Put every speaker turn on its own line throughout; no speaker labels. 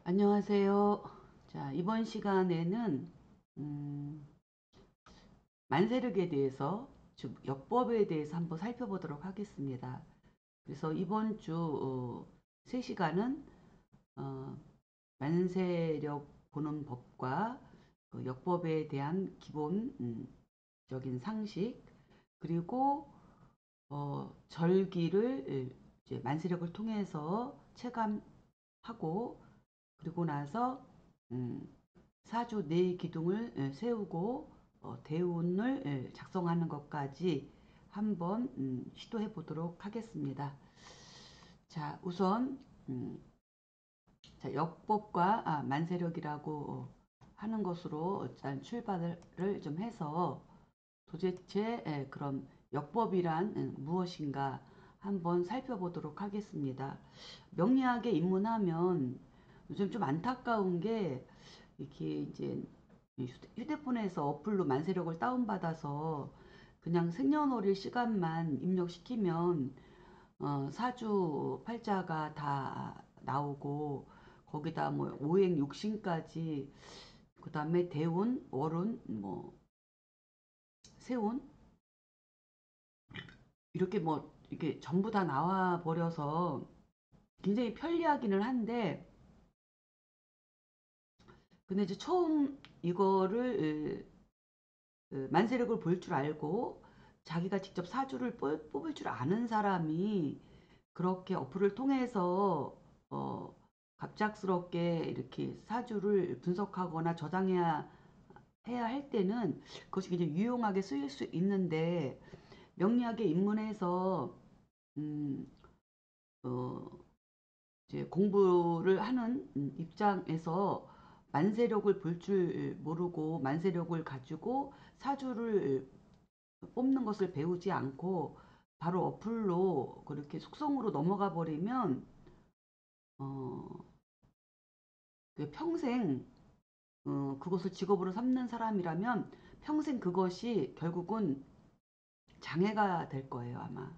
안녕하세요. 자, 이번 시간에는 음, 만세력에 대해서, 즉 역법에 대해서 한번 살펴보도록 하겠습니다. 그래서 이번 주 3시간은 만세력 보는 법과 그 역법에 대한 기본적인 상식, 그리고 절기를 이제 만세력을 통해서 체감하고, 그리고 나서 음, 사주 네 기둥을 세우고 대운을 작성하는 것까지 한번 시도해 보도록 하겠습니다. 자, 우선 자, 역법과 만세력이라고 하는 것으로 일단 출발을 좀 해서 도대체 그럼 역법이란 무엇인가 한번 살펴보도록 하겠습니다. 명리학에 입문하면 요즘 좀 안타까운 게 이렇게 이제 휴대폰에서 어플로 만세력을 다운받아서 그냥 생년월일 시간만 입력시키면 사주 팔자가 다 나오고, 거기다 뭐 오행 육신까지, 그 다음에 대운 월운 뭐 세운 이렇게 뭐 이렇게 전부 다 나와 버려서 굉장히 편리하기는 한데, 근데 이제 처음 이거를 만세력을 볼 줄 알고 자기가 직접 사주를 뽑을 줄 아는 사람이 그렇게 어플을 통해서 갑작스럽게 이렇게 사주를 분석하거나 저장해야 해야 할 때는 그것이 굉장히 유용하게 쓰일 수 있는데, 명리학에 입문해서 음, 어, 이제 공부를 하는 입장에서 만세력을 볼 줄 모르고 만세력을 가지고 사주를 뽑는 것을 배우지 않고 바로 어플로 그렇게 속성으로 넘어가 버리면 어, 평생 그것을 직업으로 삼는 사람이라면 평생 그것이 결국은 장애가 될 거예요, 아마.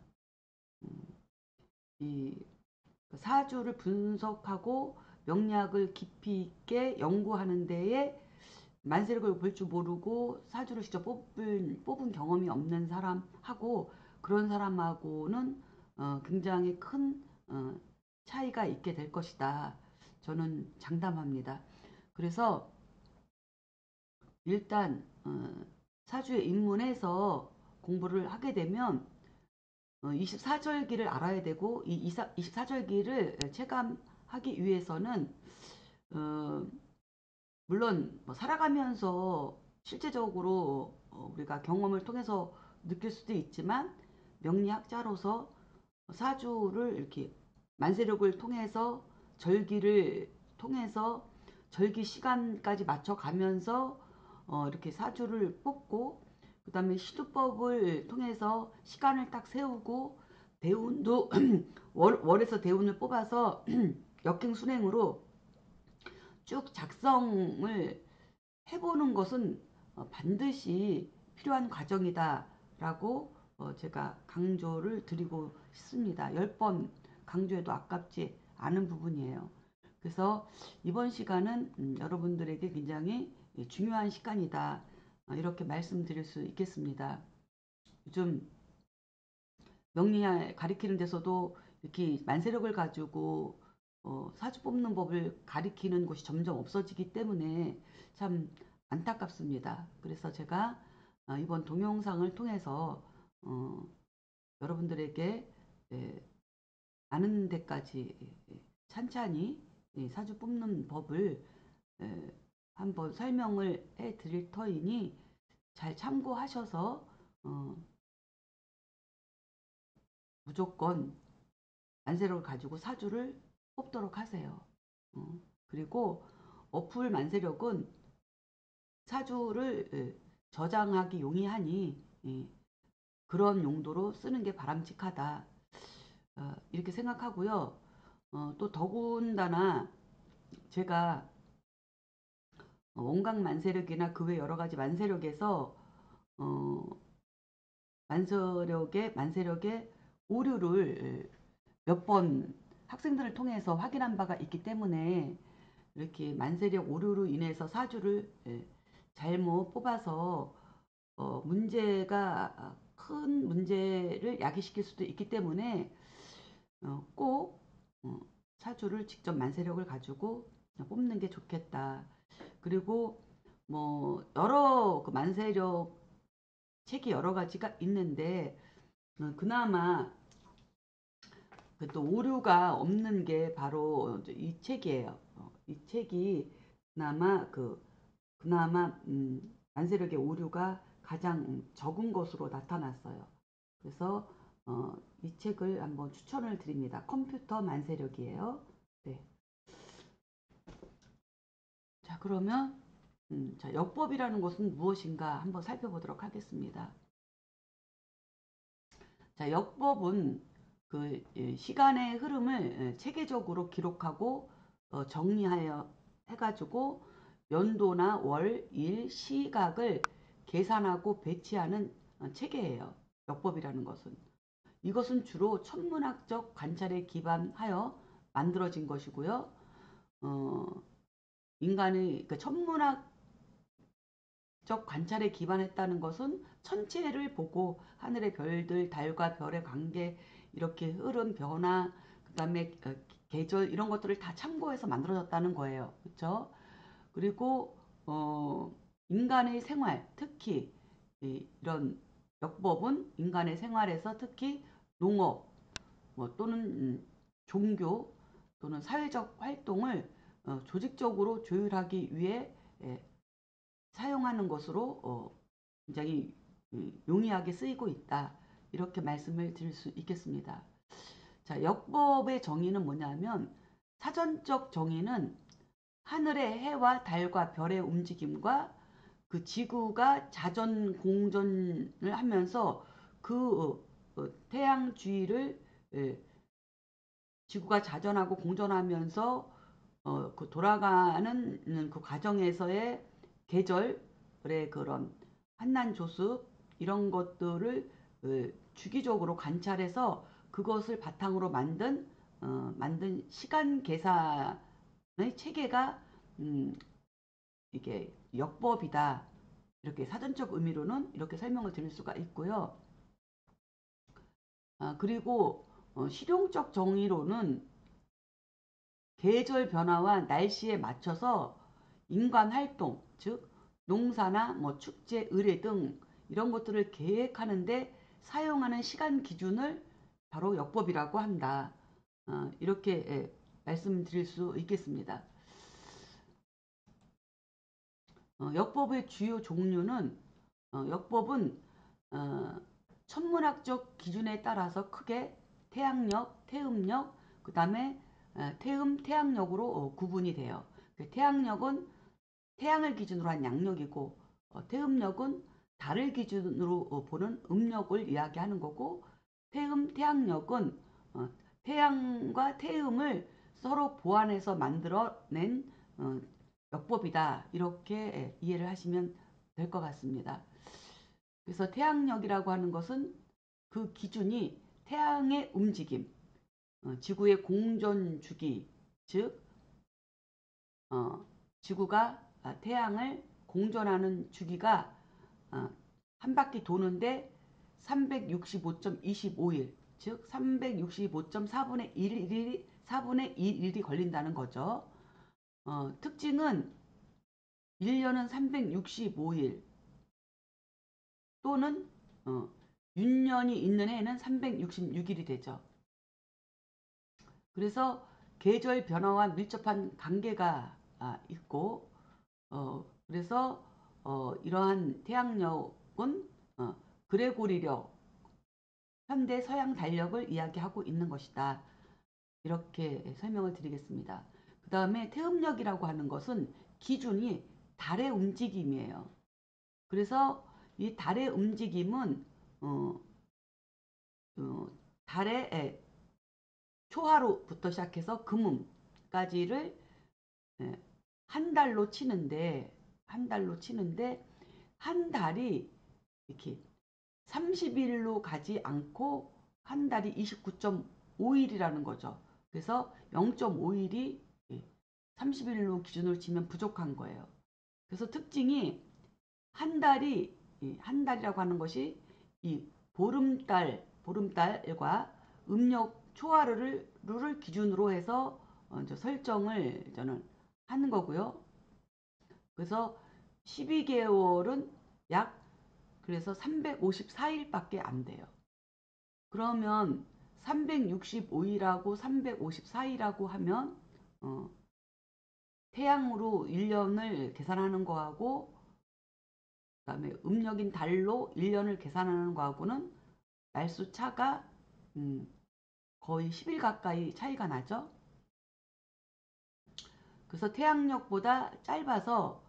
이 사주를 분석하고 명리학을 깊이 있게 연구하는 데에 만세력을 볼 줄 모르고 사주를 직접 뽑은 경험이 없는 사람하고, 그런 사람하고는 굉장히 큰 차이가 있게 될 것이다. 저는 장담합니다. 그래서 일단 사주에 입문해서 공부를 하게 되면 24절기를 알아야 되고, 이 24절기를 체감하기 위해서는 어, 물론 뭐 살아가면서 실제적으로 우리가 경험을 통해서 느낄 수도 있지만, 명리학자로서 사주를 이렇게 만세력을 통해서 절기를 통해서 절기 시간까지 맞춰가면서 이렇게 사주를 뽑고, 그 다음에 시두법을 통해서 시간을 딱 세우고, 대운도 월에서 대운을 뽑아서 역행순행으로 쭉 작성을 해보는 것은 반드시 필요한 과정이다라고 제가 강조를 드리고 싶습니다. 10번 강조해도 아깝지 않은 부분이에요. 그래서 이번 시간은 여러분들에게 굉장히 중요한 시간이다, 이렇게 말씀드릴 수 있겠습니다. 요즘 명리 가리키는 데서도 이렇게 만세력을 가지고 사주 뽑는 법을 가리키는 곳이 점점 없어지기 때문에 참 안타깝습니다. 그래서 제가 이번 동영상을 통해서 어, 여러분들에게 아는 데까지 찬찬히 사주 뽑는 법을 한번 설명을 해 드릴 터이니 잘 참고하셔서 어, 무조건 만세력을 가지고 사주를 뽑도록 하세요. 그리고 어플 만세력은 사주를 저장하기 용이하니 그런 용도로 쓰는 게 바람직하다, 이렇게 생각하고요. 또 더군다나 제가 원각 만세력이나 그 외 여러 가지 만세력에서 어, 만세력의 오류를 몇 번 학생들을 통해서 확인한 바가 있기 때문에 이렇게 만세력 오류로 인해서 사주를 잘못 뽑아서 문제가 큰 문제를 야기시킬 수도 있기 때문에 꼭 사주를 직접 만세력을 가지고 뽑는 게 좋겠다. 그리고 뭐 여러 그 만세력 책이 여러 가지가 있는데 그나마 또 오류가 없는 게 바로 이 책이에요. 이 책이 그나마 만세력의 오류가 가장 적은 것으로 나타났어요. 그래서 이 책을 한번 추천을 드립니다. 컴퓨터 만세력이에요. 네. 자, 그러면 자, 역법이라는 것은 무엇인가 한번 살펴보도록 하겠습니다. 자, 역법은 그 시간의 흐름을 체계적으로 기록하고 정리하여 해가지고 연도나 월, 일, 시각을 계산하고 배치하는 체계예요. 역법이라는 것은. 이것은 주로 천문학적 관찰에 기반하여 만들어진 것이고요. 어, 인간의 그 천문학적 관찰에 기반했다는 것은 천체를 보고 하늘의 별들, 달과 별의 관계, 이렇게 흐름, 변화, 그 다음에 계절 이런 것들을 다 참고해서 만들어졌다는 거예요. 그렇죠? 그리고 인간의 생활, 특히 이런 역법은 인간의 생활에서 특히 농업 또는 종교 또는 사회적 활동을 조직적으로 조율하기 위해 사용하는 것으로 굉장히 용이하게 쓰이고 있다. 이렇게 말씀을 드릴 수 있겠습니다. 자, 역법의 정의는 뭐냐면 사전적 정의는 하늘의 해와 달과 별의 움직임과 그 지구가 자전 공전을 하면서 그 태양 주위를 지구가 자전하고 공전하면서 그 돌아가는 그 과정에서의 계절의 그런 환난 조습 이런 것들을 주기적으로 관찰해서 그것을 바탕으로 만든 시간 계산의 체계가 이게 역법이다. 이렇게 사전적 의미로는 이렇게 설명을 드릴 수가 있고요. 그리고 실용적 정의로는 계절 변화와 날씨에 맞춰서 인간 활동, 즉 농사나 뭐 축제, 의례 등 이런 것들을 계획하는데 사용하는 시간 기준을 바로 역법이라고 한다. 이렇게 말씀드릴 수 있겠습니다. 역법의 주요 종류는 역법은 천문학적 기준에 따라서 크게 태양력, 태음력, 그 다음에 태음, 태양력으로 구분이 돼요. 태양력은 태양을 기준으로 한 양력이고 태음력은 달을 기준으로 보는 음력을 이야기하는 거고 태음, 태양력은 태양과 태음을 서로 보완해서 만들어낸 역법이다. 이렇게 이해를 하시면 될 것 같습니다. 그래서 태양력이라고 하는 것은 그 기준이 태양의 움직임, 지구의 공전 주기, 즉 지구가 태양을 공전하는 주기가 한 바퀴 도는데 365.25일, 즉 365.4분의 1일이 4분의 1일이 걸린다는 거죠. 특징은 1년은 365일 또는 6년이 있는 해는 366일이 되죠. 그래서 계절 변화와 밀접한 관계가 있고 그래서 이러한 태양력은 그레고리력, 현대 서양 달력을 이야기하고 있는 것이다. 이렇게 설명을 드리겠습니다. 그 다음에 태음력이라고 하는 것은 기준이 달의 움직임이에요. 그래서 이 달의 움직임은 달의 초하루부터 시작해서 금음까지를 한 달로 치는데 한 달이 이렇게 30일로 가지 않고 한 달이 29.5일이라는 거죠. 그래서 0.5일이 30일로 기준으로 치면 부족한 거예요. 그래서 특징이 한 달이라고 하는 것이 이 보름달과 음력 초하루를 기준으로 해서 이제 설정을 저는 하는 거고요. 그래서 12개월은 약 그래서 354일밖에 안 돼요. 그러면 365일하고 354일하고 하면 태양으로 1년을 계산하는 거하고 그다음에 음력인 달로 1년을 계산하는 거하고는 날수 차가 거의 10일 가까이 차이가 나죠. 그래서 태양력보다 짧아서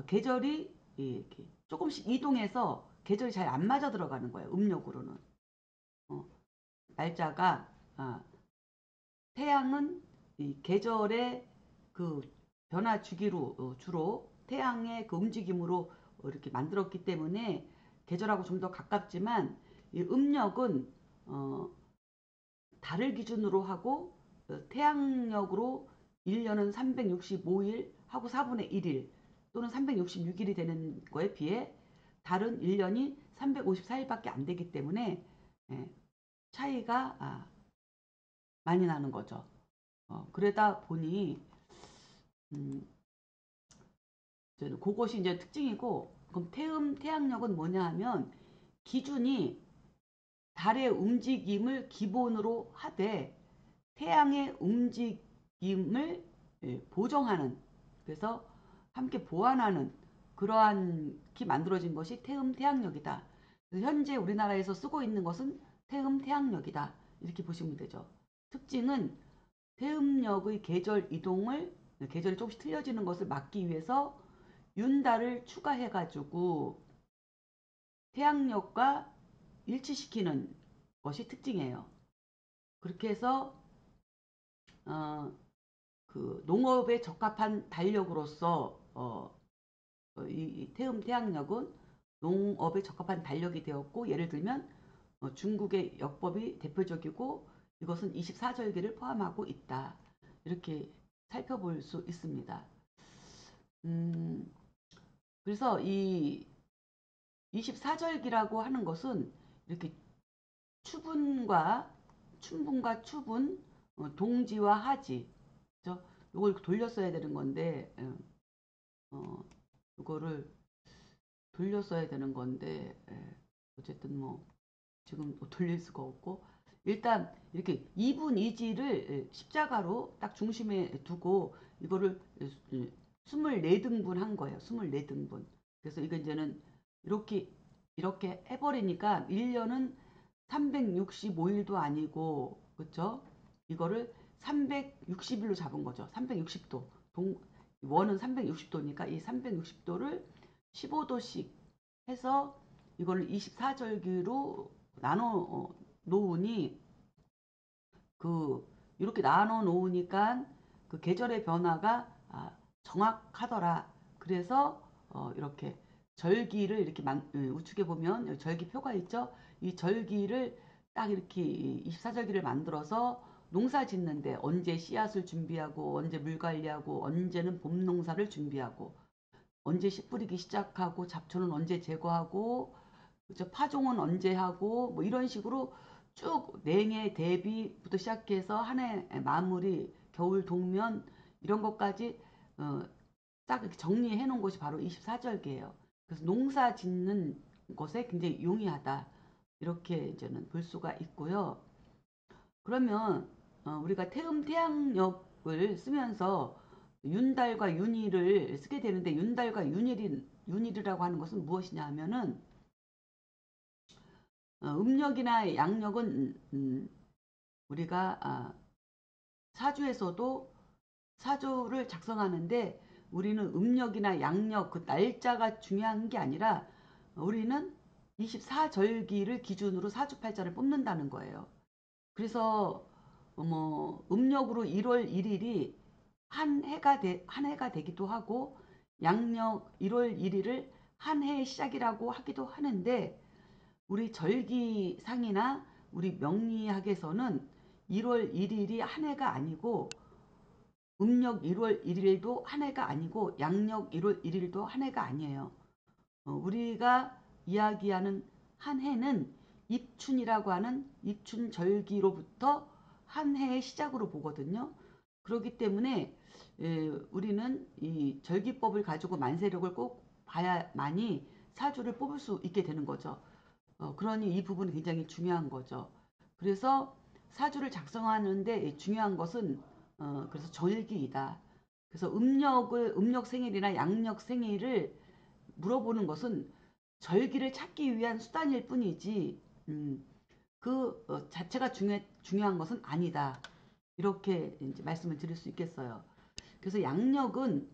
계절이 이렇게 조금씩 이동해서 계절이 잘 안 맞아 들어가는 거예요. 음력으로는. 날짜가 태양은 이 계절의 그 변화 주기로 주로 태양의 그 움직임으로 이렇게 만들었기 때문에 계절하고 좀 더 가깝지만 이 음력은 달을 기준으로 하고 태양력으로 1년은 365일 하고 4분의 1일 또는 366일이 되는 거에 비해 달은 1년이 354일밖에 안 되기 때문에 차이가 많이 나는 거죠. 그러다 보니 그것이 이제 특징이고 그럼 태양력은 뭐냐 하면 기준이 달의 움직임을 기본으로 하되 태양의 움직임을 보정하는 그래서 함께 보완하는 그러한 기 만들어진 것이 태양력이다. 현재 우리나라에서 쓰고 있는 것은 태양력이다. 이렇게 보시면 되죠. 특징은 태음력의 계절이 조금씩 틀려지는 것을 막기 위해서 윤달을 추가해가지고 태양력과 일치시키는 것이 특징이에요. 그렇게 해서 그 농업에 적합한 달력으로서 이 태양력은 농업에 적합한 달력이 되었고 예를 들면 중국의 역법이 대표적이고 이것은 24절기를 포함하고 있다. 이렇게 살펴볼 수 있습니다. 그래서 이 24절기라고 하는 것은 이렇게 춘분과 추분, 동지와 하지. 그죠? 이걸 돌렸어야 되는 건데, 이거를 돌렸어야 되는 건데, 어쨌든 뭐, 지금 돌릴 수가 없고, 일단 이렇게 2분 2지를 십자가로 딱 중심에 두고, 이거를 24등분 한 거예요. 24등분. 그래서 이거 이제는 이렇게 해버리니까 1년은 365일도 아니고 그쵸? 이거를 360일로 잡은 거죠. 360도. 원은 360도니까 이 360도를 15도씩 해서 이거를 24절기로 나눠 놓으니 이렇게 나눠 놓으니까 그 계절의 변화가 정확하더라. 그래서 이렇게 절기를 이렇게 우측에 보면 절기표가 있죠. 이 절기를 딱 이렇게 24절기를 만들어서 농사 짓는데 언제 씨앗을 준비하고 언제 물 관리하고 언제는 봄 농사를 준비하고 언제 씨 뿌리기 시작하고 잡초는 언제 제거하고 그죠? 파종은 언제 하고 뭐 이런 식으로 쭉 냉해 대비부터 시작해서 한 해 마무리 겨울 동면 이런 것까지 딱 이렇게 정리해 놓은 것이 바로 24절기예요. 그래서 농사 짓는 것에 굉장히 용이하다. 이렇게 이제는 볼 수가 있고요. 그러면 우리가 태양력을 쓰면서 윤달과 윤일을 쓰게 되는데 윤달과 윤일이라고 하는 것은 무엇이냐 하면은 음력이나 양력은 우리가 사주에서도 사주를 작성하는데 우리는 음력이나 양력 그 날짜가 중요한 게 아니라 우리는 24절기를 기준으로 사주팔자를 뽑는다는 거예요. 그래서 뭐 음력으로 1월 1일이 한 해가 되기도 하고 양력 1월 1일을 한 해의 시작이라고 하기도 하는데 우리 절기상이나 우리 명리학에서는 1월 1일이 한 해가 아니고 음력 1월 1일도 한 해가 아니고 양력 1월 1일도 한 해가 아니에요. 우리가 이야기하는 한 해는 입춘이라고 하는 입춘절기로부터 한 해의 시작으로 보거든요. 그렇기 때문에 우리는 이 절기법을 가지고 만세력을 꼭 봐야만이 사주를 뽑을 수 있게 되는 거죠. 그러니 이 부분이 굉장히 중요한 거죠. 그래서 사주를 작성하는데 중요한 것은 그래서 절기이다. 그래서 음력 생일이나 양력 생일을 물어보는 것은 절기를 찾기 위한 수단일 뿐이지 그 자체가 중요한 것은 아니다. 이렇게 이제 말씀을 드릴 수 있겠어요. 그래서 양력은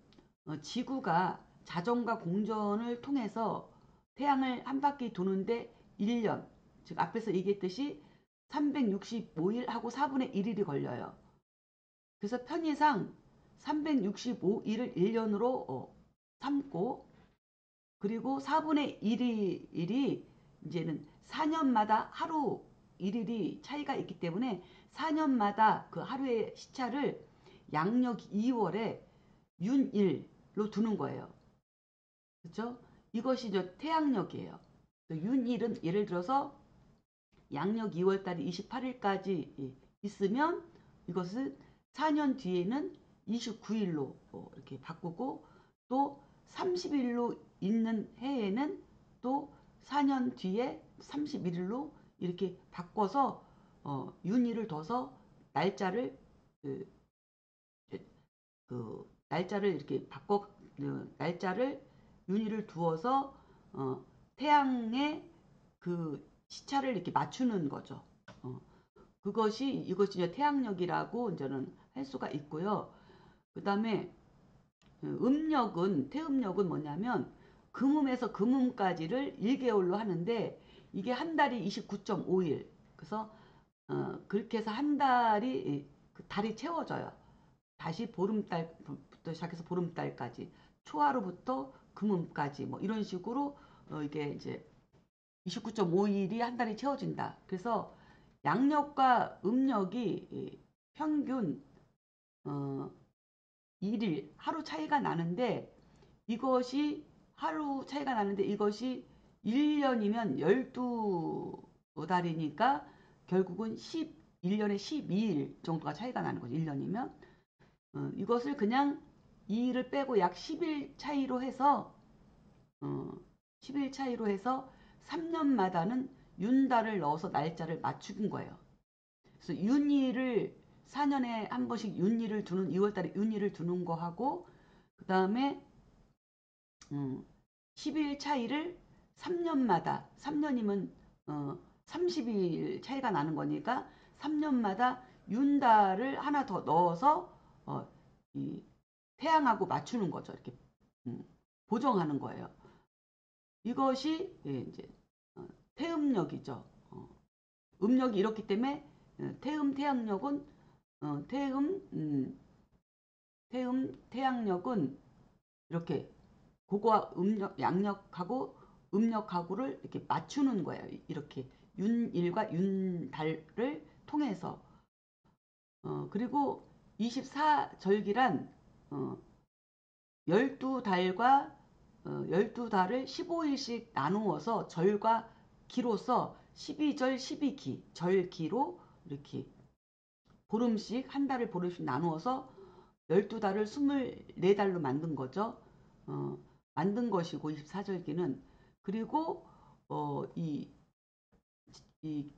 지구가 자전과 공전을 통해서 태양을 한 바퀴 도는데 1년, 즉 앞에서 얘기했듯이 365일하고 4분의 1일이 걸려요. 그래서 편의상 365일을 1년으로 삼고 그리고 4분의 1일이 이제는 4년마다 하루 1일이 차이가 있기 때문에 4년마다 그 하루의 시차를 양력 2월에 윤일로 두는 거예요. 그렇죠? 이것이 이제 태양력이에요. 윤일은 예를 들어서 양력 2월달이 28일까지 있으면 이것을 4년 뒤에는 29일로 이렇게 바꾸고 또 30일로 있는 해에는 또 4년 뒤에 31일로 이렇게 바꿔서 윤일을 둬서 날짜를 그, 날짜를 이렇게 바꿔 날짜를 윤희를 두어서 태양의 그 시차를 이렇게 맞추는 거죠. 이것이 이제 태양력이라고 이제는 할 수가 있고요. 그 다음에 태음력은 뭐냐면 금음에서 금음까지를 1개월로 하는데 이게 한 달이 29.5일. 그래서 그렇게 해서 한 달이 그 달이 채워져요. 다시 보름달부터 시작해서 보름달까지 초하루부터 금음까지 뭐 이런 식으로 이게 이제 29.5일이 한 달이 채워진다. 그래서 양력과 음력이 평균 1일 하루 차이가 나는데 이것이 1년이면 12달이니까 결국은 1년에 12일 정도가 차이가 나는 거죠. 1년이면. 이것을 그냥 2일을 빼고 약 10일 차이로 해서 10일 차이로 해서 3년마다는 윤달을 넣어서 날짜를 맞춘 거예요. 그래서 윤일을 4년에 한 번씩 윤일을 두는 2월달에 윤일을 두는 거 하고 그 다음에 10일 차이를 3년마다 3년이면 30일 차이가 나는 거니까 3년마다 윤달을 하나 더 넣어서 이 태양하고 맞추는 거죠. 이렇게 보정하는 거예요. 이것이 이제 태음력이죠. 음력이 이렇기 때문에 태양력은 태양력은 이렇게 그거와 양력하고 음력하고를 이렇게 맞추는 거예요. 이렇게 윤일과 윤달을 통해서 그리고 24절기란 12달과 12달을 15일씩 나누어서 절과 기로서 12절 12기 절기로 이렇게 보름씩 한 달을 보름씩 나누어서 12달을 24달로 만든 거죠. 만든 것이고 24절기는 그리고 이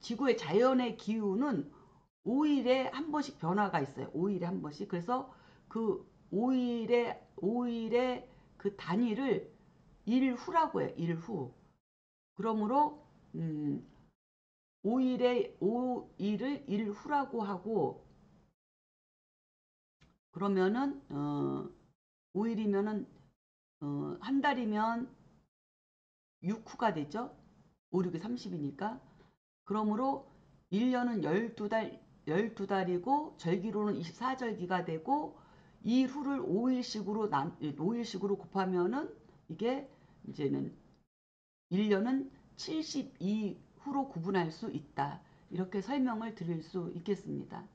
지구의 자연의 기후는 5일에 한 번씩 변화가 있어요. 5일에 한 번씩. 그래서 그 5일의 그 단위를 일후라고 해요. 일후. 그러므로 5일을 일후라고 하고 그러면은 5일이면은 한 달이면 6후가 되죠. 5, 6이 30이니까. 그러므로 1년은 12달이고 절기로는 24절기가 되고 이 후를 5일씩으로 곱하면은 이게 이제는 1년은 72후로 구분할 수 있다. 이렇게 설명을 드릴 수 있겠습니다.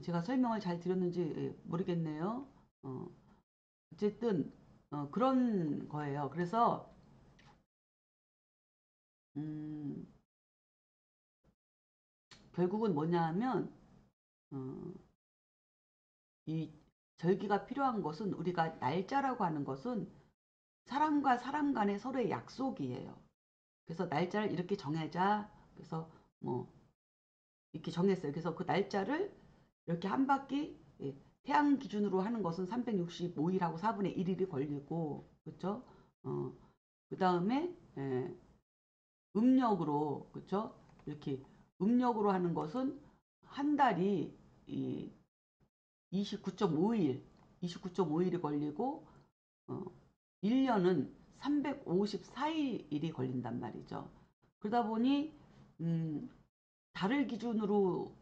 제가 설명을 잘 드렸는지 모르겠네요. 어, 어쨌든 그런 거예요. 그래서 음, 결국은 뭐냐면 어, 이 절기가 필요한 것은 우리가 날짜라고 하는 것은 사람과 사람 간의 서로의 약속이에요. 그래서 날짜를 이렇게 정하자. 그래서 뭐 이렇게 정했어요. 그래서 그 날짜를 이렇게 한 바퀴 태양 기준으로 하는 것은 365일하고 4분의 1일이 걸리고 그렇죠? 어, 그 다음에 음력으로 그렇죠? 이렇게 음력으로 하는 것은 한 달이 이 29.5일, 29.5일이 걸리고 어, 1년은 354일이 걸린단 말이죠. 그러다 보니 음, 달을 기준으로만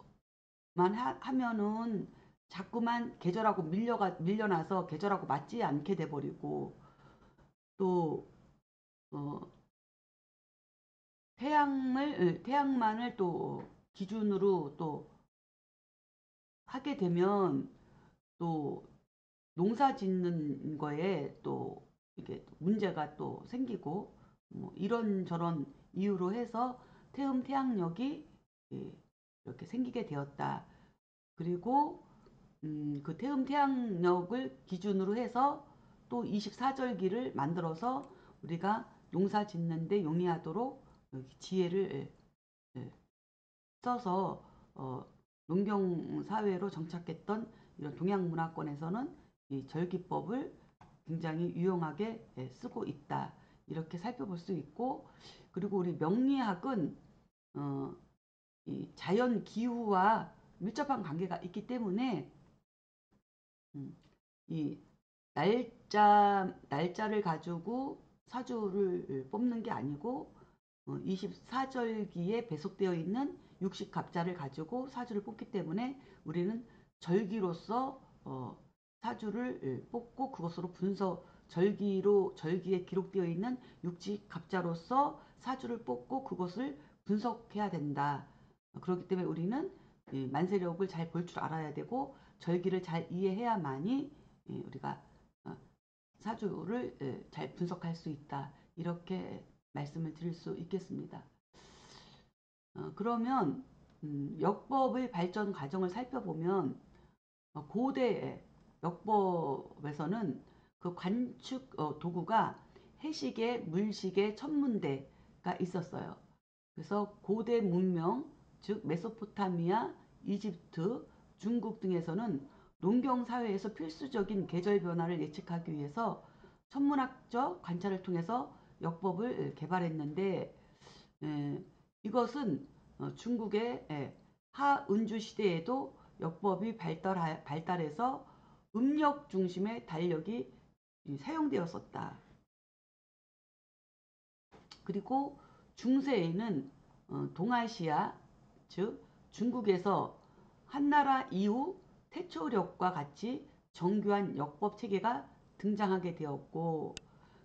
하면은 자꾸만 계절하고 밀려나서 계절하고 맞지 않게 돼버리고 또 어, 태양만을 또 기준으로 또 하게 되면 또 농사 짓는 거에 또 이게 문제가 또 생기고 뭐 이런저런 이유로 해서 태음태양력이 예, 이렇게 생기게 되었다. 그리고 그 태음태양력을 기준으로 해서 또 24절기를 만들어서 우리가 농사 짓는데 용이하도록 지혜를 써서 농경 사회로 정착했던 이런 동양 문화권에서는 이 절기법을 굉장히 유용하게 쓰고 있다. 이렇게 살펴볼 수 있고 그리고 우리 명리학은 어, 이 자연 기후와 밀접한 관계가 있기 때문에 음, 이 날짜를 가지고 사주를 뽑는 게 아니고 24절기에 배속되어 있는 육식갑자를 가지고 사주를 뽑기 때문에 우리는 절기로서 사주를 뽑고 그것으로 절기에 기록되어 있는 육식갑자로서 사주를 뽑고 그것을 분석해야 된다. 그렇기 때문에 우리는 만세력을 잘 볼 줄 알아야 되고 절기를 잘 이해해야만이 우리가 어, 사주를 잘 분석할 수 있다. 이렇게 말씀을 드릴 수 있겠습니다. 그러면 역법의 발전 과정을 살펴보면 고대 역법에서는 그 관측 도구가 해시계, 물시계, 천문대가 있었어요. 그래서 고대 문명, 즉 메소포타미아, 이집트, 중국 등에서는 농경 사회에서 필수적인 계절 변화를 예측하기 위해서 천문학적 관찰을 통해서 역법을 개발했는데 이것은 중국의 하은주 시대에도 역법이 발달해서 음력 중심의 달력이 사용되었었다. 그리고 중세에는 동아시아 즉 중국에서 한나라 이후 태초력과 같이 정교한 역법 체계가 등장하게 되었고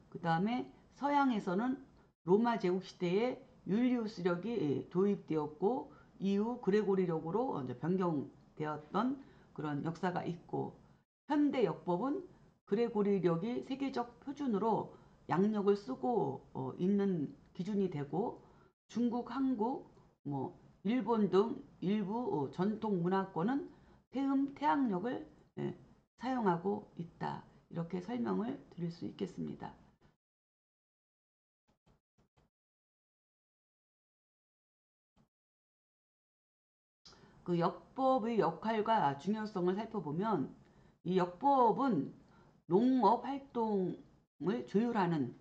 그 다음에 서양에서는 로마 제국 시대에 율리우스력이 도입되었고 이후 그레고리력으로 이제 변경되었던 그런 역사가 있고 현대 역법은 그레고리력이 세계적 표준으로 양력을 쓰고 있는 기준이 되고 중국, 한국, 뭐 일본 등 일부 전통 문화권은 태음 태양력을 사용하고 있다. 이렇게 설명을 드릴 수 있겠습니다. 그 역법의 역할과 중요성을 살펴보면 이 역법은 농업 활동을 조율하는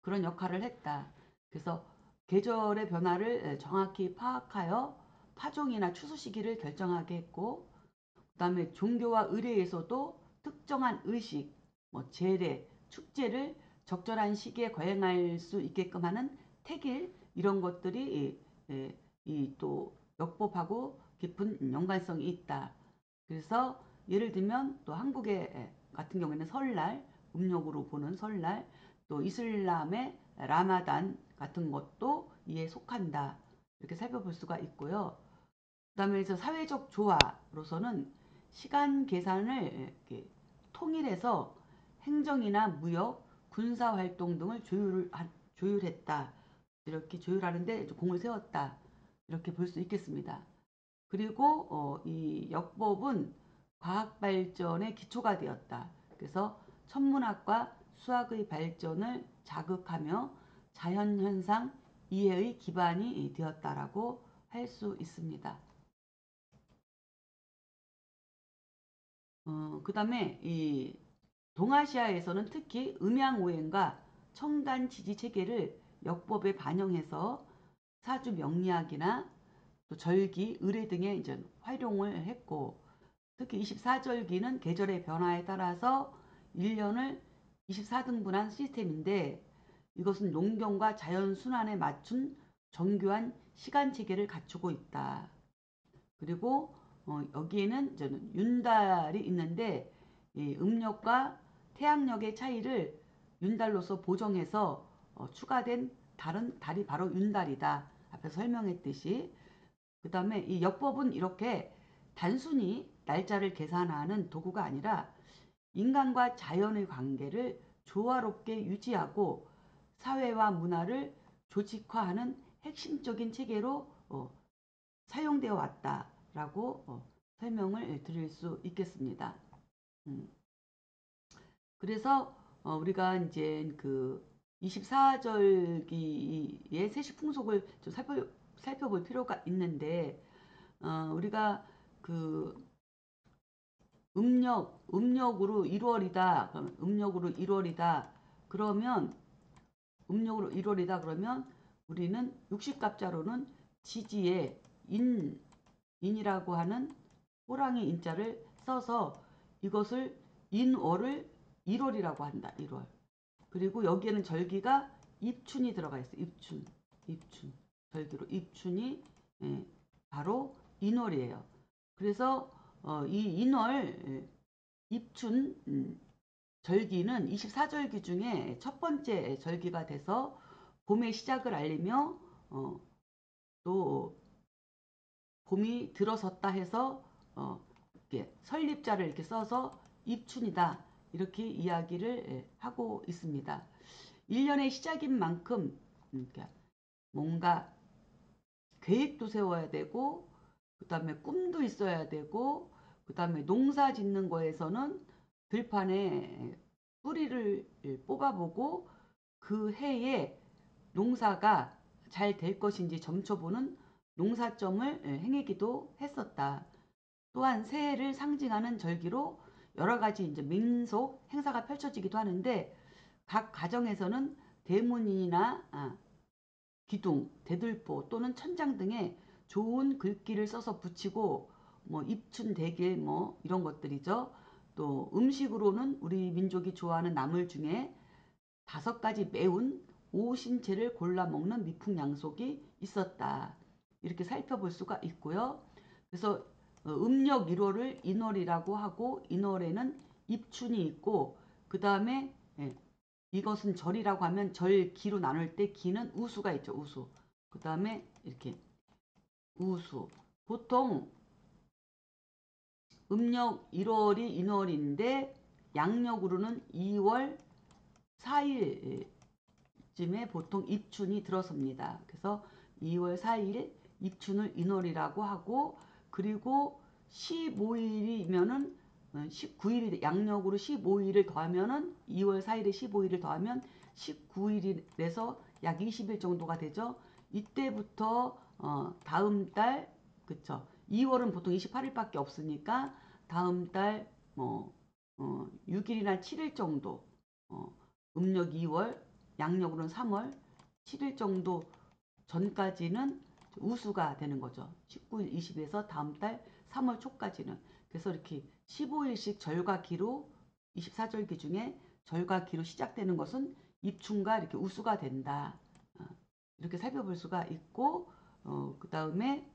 그런 역할을 했다. 그래서 계절의 변화를 정확히 파악하여 파종이나 추수 시기를 결정하게 했고 그 다음에 종교와 의례에서도 특정한 의식, 뭐 제례, 축제를 적절한 시기에 거행할 수 있게끔 하는 택일 이런 것들이 또 역법하고 깊은 연관성이 있다. 그래서 예를 들면 또 한국의 같은 경우에는 설날, 음력으로 보는 설날, 또 이슬람의 라마단 같은 것도 이에 속한다. 이렇게 살펴볼 수가 있고요. 그다음에 이제 사회적 조화로서는 시간 계산을 이렇게 통일해서 행정이나 무역, 군사 활동 등을 조율했다. 이렇게 조율하는데 공을 세웠다. 이렇게 볼 수 있겠습니다. 그리고 이 역법은 과학 발전의 기초가 되었다. 그래서 천문학과 수학의 발전을 자극하며 자연현상 이해의 기반이 되었다라고 할 수 있습니다. 그 다음에 이 동아시아에서는 특히 음양오행과 청간 지지 체계를 역법에 반영해서 사주 명리학이나 또 절기, 의례 등에 이제 활용을 했고, 특히 24절기는 계절의 변화에 따라서 1년을 24등분한 시스템인데, 이것은 농경과 자연 순환에 맞춘 정교한 시간 체계를 갖추고 있다. 그리고 여기에는 저는 윤달이 있는데, 음력과 태양력의 차이를 윤달로서 보정해서 추가된 다른 달이 바로 윤달이다. 앞에서 설명했듯이. 그 다음에 이 역법은 이렇게 단순히 날짜를 계산하는 도구가 아니라 인간과 자연의 관계를 조화롭게 유지하고 사회와 문화를 조직화하는 핵심적인 체계로 사용되어 왔다라고 설명을 드릴 수 있겠습니다. 그래서 우리가 이제 그 24절기의 세시 풍속을 좀 살펴볼 필요가 있는데, 우리가 그 음력으로 1월이다. 그러면 음력으로 1월이다. 그러면 음력으로 1월이다. 그러면 우리는 육식갑자로는 지지에 인이라고 하는 호랑이 인자를 써서 이것을 인월을 1월이라고 한다. 1월. 그리고 여기에는 절기가 입춘이 들어가 있어요. 입춘. 절기로 입춘이 바로 인월이에요. 그래서 이 인월 입춘 절기는 24절기 중에 첫 번째 절기가 돼서 봄의 시작을 알리며 또 봄이 들어섰다 해서 이렇게 설립자를 이렇게 써서 입춘이다. 이렇게 이야기를 하고 있습니다. 1년의 시작인 만큼 뭔가 계획도 세워야 되고, 그 다음에 꿈도 있어야 되고, 그 다음에 농사 짓는 거에서는 들판에 뿌리를 뽑아보고 그 해에 농사가 잘 될 것인지 점쳐보는 농사점을 행하기도 했었다. 또한 새해를 상징하는 절기로 여러 가지 이제 민속 행사가 펼쳐지기도 하는데, 각 가정에서는 대문이나 기둥, 대들보 또는 천장 등에 좋은 글귀를 써서 붙이고, 뭐 입춘 대길 뭐 이런 것들이죠. 또 음식으로는 우리 민족이 좋아하는 나물 중에 5가지 매운 오신채를 골라 먹는 미풍양속이 있었다. 이렇게 살펴볼 수가 있고요. 그래서 음력 1월을 인월이라고 하고, 인월에는 입춘이 있고, 그 다음에 이것은 절이라고 하면 절기로 나눌 때 기는 우수가 있죠. 우수. 그 다음에 이렇게 우수. 보통 음력 1월이 인월인데 양력으로는 2월 4일쯤에 보통 입춘이 들어섭니다. 그래서 2월 4일 입춘을 인월이라고 하고, 그리고 15일이면은 19일이 양력으로 15일을 더하면은 2월 4일에 15일을 더하면 19일에서 약 20일 정도가 되죠. 이때부터 다음 달 그쵸. 2월은 보통 28일밖에 없으니까 다음 달 뭐 6일이나 7일 정도 음력 2월 양력으로는 3월 7일 정도 전까지는 우수가 되는 거죠. 19일, 20에서 다음 달 3월 초까지는. 그래서 이렇게 15일씩 절과기로 24절기 중에 절과기로 시작되는 것은 입춘과 이렇게 우수가 된다. 이렇게 살펴볼 수가 있고, 그 다음에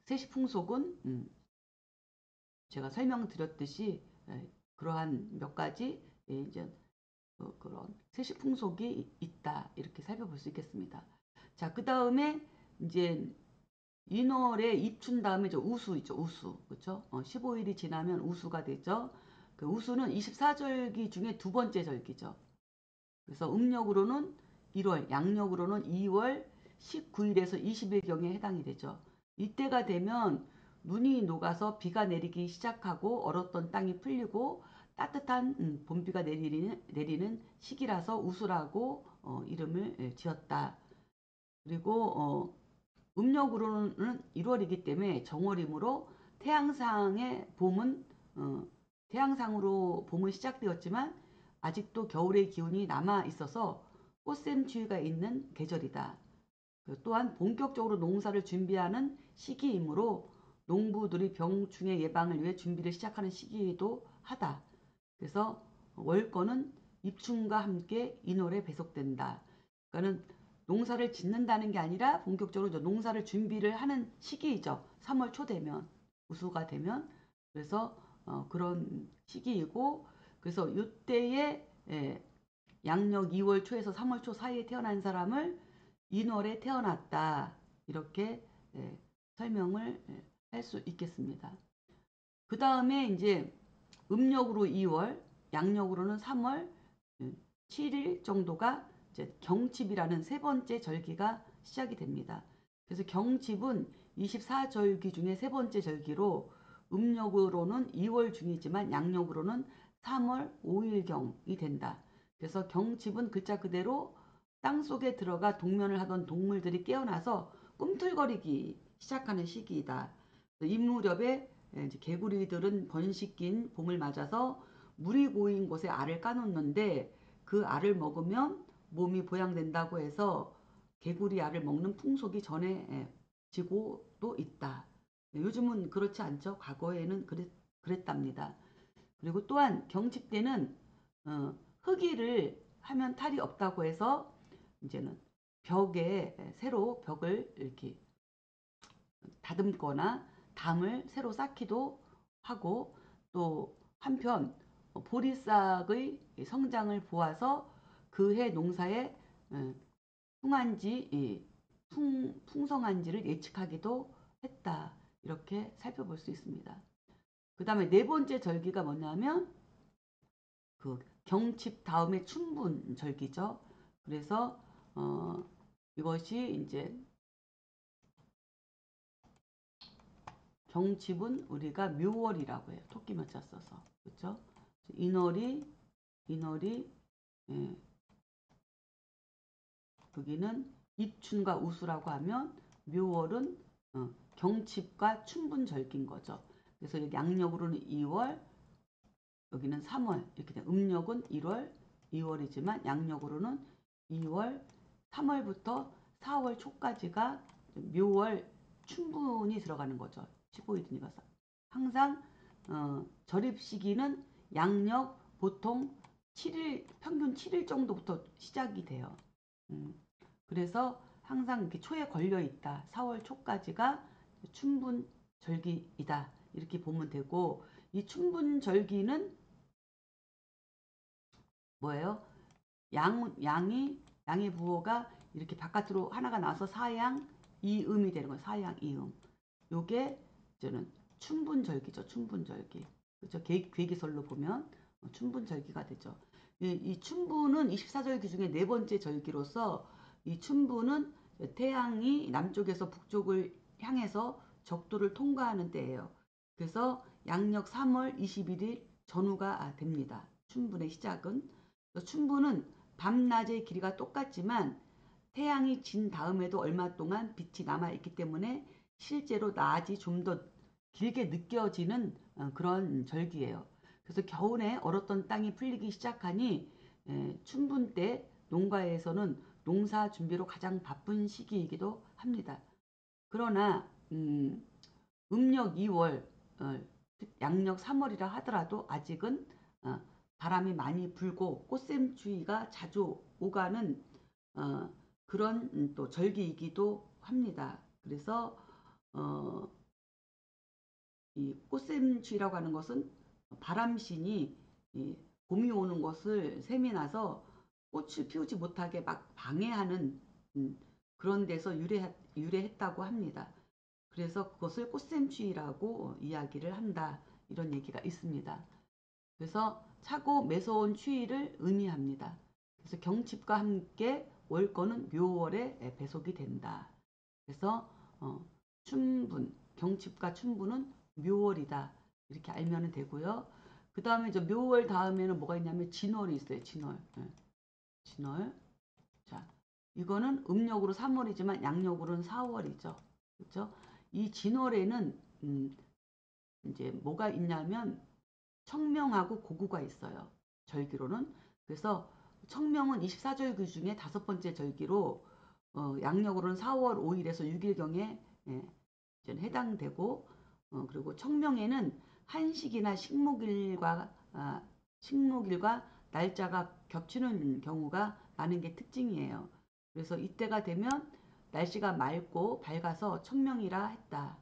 세시풍속은 제가 설명드렸듯이 그러한 몇 가지 이제 그런 세시풍속이 있다. 이렇게 살펴볼 수 있겠습니다. 자, 그 다음에 이제 인월에 입춘 다음에 저 우수 있죠. 우수. 그렇죠? 15일이 지나면 우수가 되죠. 그 우수는 24절기 중에 두 번째 절기죠. 그래서 음력으로는 1월, 양력으로는 2월 19일에서 20일경에 해당이 되죠. 이때가 되면 눈이 녹아서 비가 내리기 시작하고 얼었던 땅이 풀리고 따뜻한 봄비가 내리는 시기라서 우수라고 이름을 지었다. 그리고 음력으로는 1월이기 때문에 정월이므로 태양상의 봄은 태양상으로 봄은 시작되었지만 아직도 겨울의 기운이 남아 있어서 꽃샘추위가 있는 계절이다. 또한 본격적으로 농사를 준비하는 시기이므로 농부들이 병충해 예방을 위해 준비를 시작하는 시기이기도 하다. 그래서 월거는 입춘과 함께 인월에 배속된다. 그러니까는 농사를 짓는다는 게 아니라 본격적으로 농사를 준비를 하는 시기이죠. 3월 초 되면 우수가 되면 그래서 그런 시기이고 그래서 이때에 양력 2월 초에서 3월 초 사이에 태어난 사람을 인월에 태어났다 이렇게 설명을 할 수 있겠습니다. 그 다음에 이제 음력으로 2월, 양력으로는 3월 7일 정도가 이제 경칩이라는 세 번째 절기가 시작이 됩니다. 그래서 경칩은 24절기 중에 세 번째 절기로 음력으로는 2월 중이지만 양력으로는 3월 5일경이 된다. 그래서 경칩은 글자 그대로 땅속에 들어가 동면을 하던 동물들이 깨어나서 꿈틀거리기 시작하는 시기이다. 이 무렵에 이제 개구리들은 번식긴 봄을 맞아서 물이 고인 곳에 알을 까놓는데 그 알을 먹으면 몸이 보양된다고 해서 개구리 알을 먹는 풍속이 전해지고도 있다. 요즘은 그렇지 않죠. 과거에는 그랬답니다. 그리고 또한 경칩 때는 흙일을 하면 탈이 없다고 해서 이제는 벽에 새로 벽을 이렇게 다듬거나 담을 새로 쌓기도 하고 또 한편 보리싹의 성장을 보아서 그 해 농사의 풍성한지를 예측하기도 했다. 이렇게 살펴볼 수 있습니다. 그 다음에 네 번째 절기가 뭐냐면 그 경칩 다음에 춘분 절기죠. 그래서 이것이 이제 경칩은 우리가 묘월이라고 해요. 토끼문자 써서. 그렇죠? 인월이 예, 여기는 입춘과 우수라고 하면 묘월은 경칩과 춘분절기인 거죠. 그래서 여기 양력으로는 2월, 여기는 3월 이렇게 돼요. 음력은 1월, 2월이지만 양력으로는 2월, 3월부터 4월 초까지가 묘월 춘분이 들어가는 거죠. 15일이니까 항상 절입 시기는 양력 보통 7일 평균 7일 정도부터 시작이 돼요. 그래서 항상 이렇게 초에 걸려 있다. 4월 초까지가 춘분절기이다. 이렇게 보면 되고 이 춘분절기는 뭐예요? 양의 부호가 이렇게 바깥으로 하나가 나서 사양 이음이 되는 거예요. 사양 이음. 요게 저는 춘분절기죠. 춘분절기. 그렇죠? 괴기설로 보면 춘분절기가 되죠. 이 춘분은 24절기 중에 네 번째 절기로서 이 춘분은 태양이 남쪽에서 북쪽을 향해서 적도를 통과하는 때예요. 그래서 양력 3월 21일 전후가 됩니다. 춘분의 시작은. 춘분은 밤낮의 길이가 똑같지만 태양이 진 다음에도 얼마 동안 빛이 남아있기 때문에 실제로 낮이 좀 더 길게 느껴지는 그런 절기예요. 그래서 겨울에 얼었던 땅이 풀리기 시작하니 춘분 때 농가에서는 농사 준비로 가장 바쁜 시기이기도 합니다. 그러나 음력 2월, 양력 3월이라 하더라도 아직은 바람이 많이 불고 꽃샘추위가 자주 오가는 그런 또 절기이기도 합니다. 그래서 이 꽃샘추위라고 하는 것은 바람신이 봄이 오는 것을 셈이 나서 꽃을 피우지 못하게 막 방해하는 그런 데서 유래했다고 합니다. 그래서 그것을 꽃샘추위라고 이야기를 한다. 이런 얘기가 있습니다. 그래서 차고 매서운 추위를 의미합니다. 그래서 경칩과 함께 월거는 묘월에 배속이 된다. 그래서 춘분, 경칩과 춘분은 묘월이다. 이렇게 알면 되고요. 그 다음에 저 묘월 다음에는 뭐가 있냐면 진월이 있어요. 진월. 진월. 자, 이거는 음력으로 3월이지만 양력으로는 4월이죠. 그렇죠? 이 진월에는 이제 뭐가 있냐면 청명하고 고구가 있어요. 절기로는. 그래서 청명은 24절기 중에 다섯 번째 절기로 양력으로는 4월 5일에서 6일경에 해당되고 그리고 청명에는 한식이나 식목일과 날짜가 겹치는 경우가 많은 게 특징이에요. 그래서 이때가 되면 날씨가 맑고 밝아서 청명이라 했다.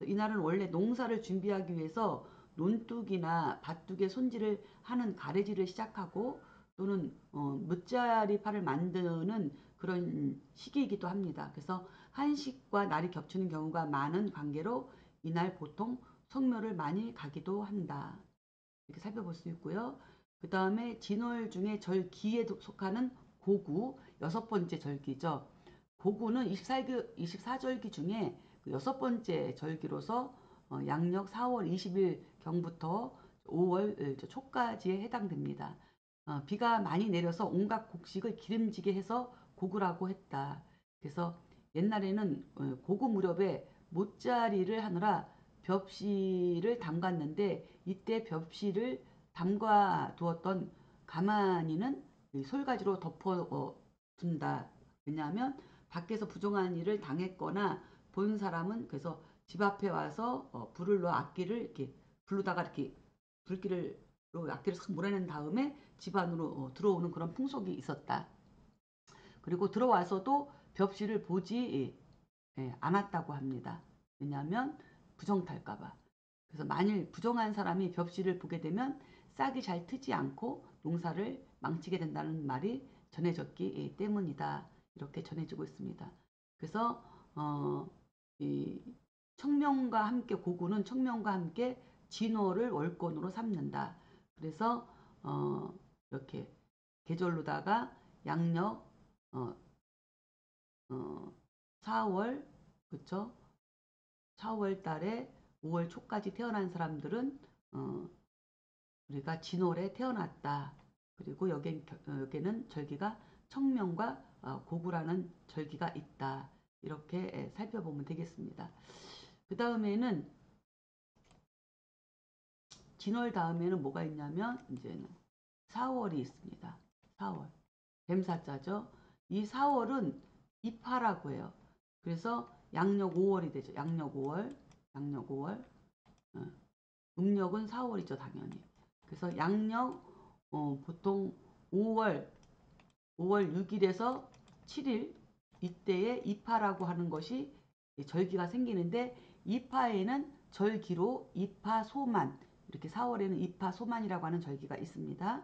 이날은 원래 농사를 준비하기 위해서 논둑이나 밭둑의 손질을 하는 가래질을 시작하고 또는 무자리파를 만드는 그런 시기이기도 합니다. 그래서 한식과 날이 겹치는 경우가 많은 관계로 이날 보통 성묘를 많이 가기도 한다. 이렇게 살펴볼 수 있고요. 그 다음에 진월 중에 절기에 속하는 고구 여섯 번째 절기죠. 고구는 24절기 중에 그 여섯 번째 절기로서 양력 4월 20일 경부터 5월 초까지에 해당됩니다. 비가 많이 내려서 온갖 곡식을 기름지게 해서 고구라고 했다. 그래서 옛날에는 고구 무렵에 못자리를 하느라 벽시를 담갔는데 이때 벽시를 담가 두었던 가마니는 솔가지로 덮어 둔다. 왜냐하면 밖에서 부정한 일을 당했거나 본 사람은 그래서 집 앞에 와서 불을 넣어 악기를 이렇게 부르다가 이렇게 불길로 악기를 싹 몰아낸 다음에 집 안으로 들어오는 그런 풍속이 있었다. 그리고 들어와서도 벽시를 보지 않았다고 합니다. 왜냐하면 부정탈까봐. 그래서 만일 부정한 사람이 벽시를 보게 되면 싹이 잘 트지 않고 농사를 망치게 된다는 말이 전해졌기 때문이다. 이렇게 전해지고 있습니다. 그래서 이 청명과 함께 고구는 청명과 함께 진월을 월권으로 삼는다. 그래서 이렇게 계절로다가 양력 어, 어, 4월 그쵸? 4월 달에 5월 초까지 태어난 사람들은 우리가 진월에 태어났다. 그리고 여기는 절기가 청명과 고구라는 절기가 있다. 이렇게 살펴보면 되겠습니다. 그 다음에는 진월 다음에는 뭐가 있냐면 이제는 4월이 있습니다. 4월. 뱀사자죠. 이 4월은 입하라고 해요. 그래서 양력 5월이 되죠. 양력 5월. 양력 5월. 음력은 4월이죠, 당연히. 그래서 양력 보통 5월 6일에서 7일 이때에 입하라고 하는 것이 절기가 생기는데 입하에는 절기로 입하소만 이렇게 4월에는 입하소만이라고 하는 절기가 있습니다.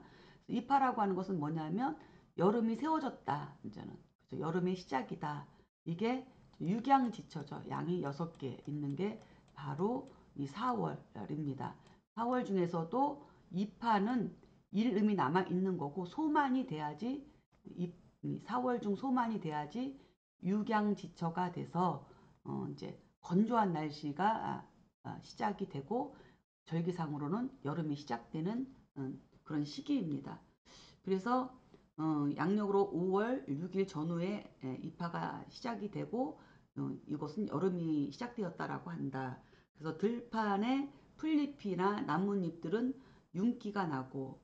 입하라고 하는 것은 뭐냐면 여름이 세워졌다. 이제는 그렇죠? 여름의 시작이다. 이게 육양지처죠. 양이 6개 있는 게 바로 이 4월입니다. 4월 중에서도 입하는 일음이 남아 있는 거고 소만이 돼야지 4월 중 소만이 돼야지 육양지처가 돼서 이제 건조한 날씨가 시작이 되고 절기상으로는 여름이 시작되는 그런 시기입니다. 그래서 양력으로 5월 6일 전후에 입하가 시작이 되고 이것은 여름이 시작되었다라고 한다. 그래서 들판에 풀잎이나 나뭇잎들은 윤기가 나고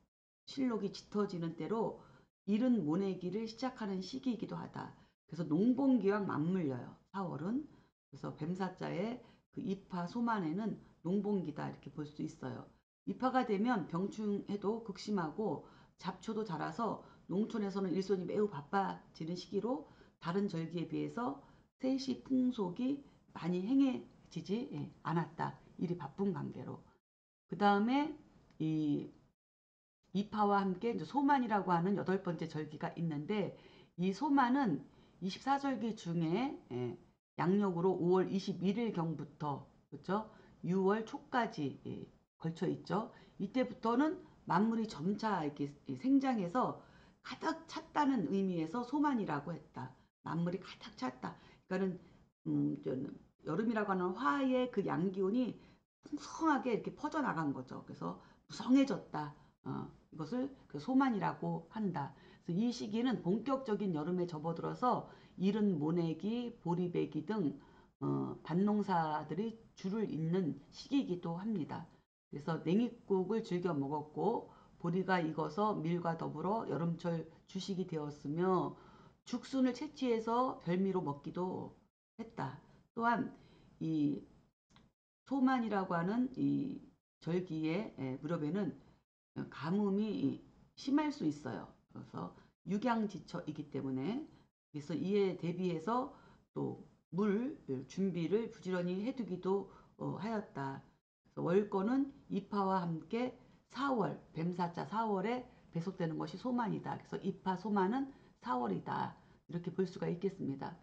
실록이 짙어지는 때로 이른 모내기를 시작하는 시기이기도 하다. 그래서 농번기와 맞물려요. 4월은. 그래서 뱀사자의 그 입하 소만에는 농번기다 이렇게 볼 수 있어요. 입하가 되면 병충해도 극심하고 잡초도 자라서 농촌에서는 일손이 매우 바빠지는 시기로 다른 절기에 비해서 세시 풍속이 많이 행해지지 않았다. 일이 바쁜 관계로. 그 다음에 이 이파와 함께 이제 소만이라고 하는 여덟 번째 절기가 있는데 이 소만은 24절기 중에 양력으로 5월 21일경부터 그죠? 6월 초까지 걸쳐 있죠. 이때부터는 만물이 점차 이렇게 생장해서 가득 찼다는 의미에서 소만이라고 했다. 만물이 가득 찼다. 그러니까는 여름이라고 하는 화의 그 양기운이 풍성하게 이렇게 퍼져나간 거죠. 그래서 무성해졌다. 이것을 그 소만이라고 한다. 그래서 이 시기는 본격적인 여름에 접어들어서 이른 모내기, 보리배기 등 밭농사들이 줄을 잇는 시기이기도 합니다. 그래서 냉이국을 즐겨 먹었고 보리가 익어서 밀과 더불어 여름철 주식이 되었으며 죽순을 채취해서 별미로 먹기도 했다. 또한 이 소만이라고 하는 이 절기의 무렵에는 가뭄이 심할 수 있어요. 그래서 육양지처이기 때문에 그래서 이에 대비해서 또 물 준비를 부지런히 해두기도 하였다. 그래서 월거는 입하와 함께 4월 뱀사자 4월에 배속되는 것이 소만이다. 그래서 입하 소만은 4월이다. 이렇게 볼 수가 있겠습니다.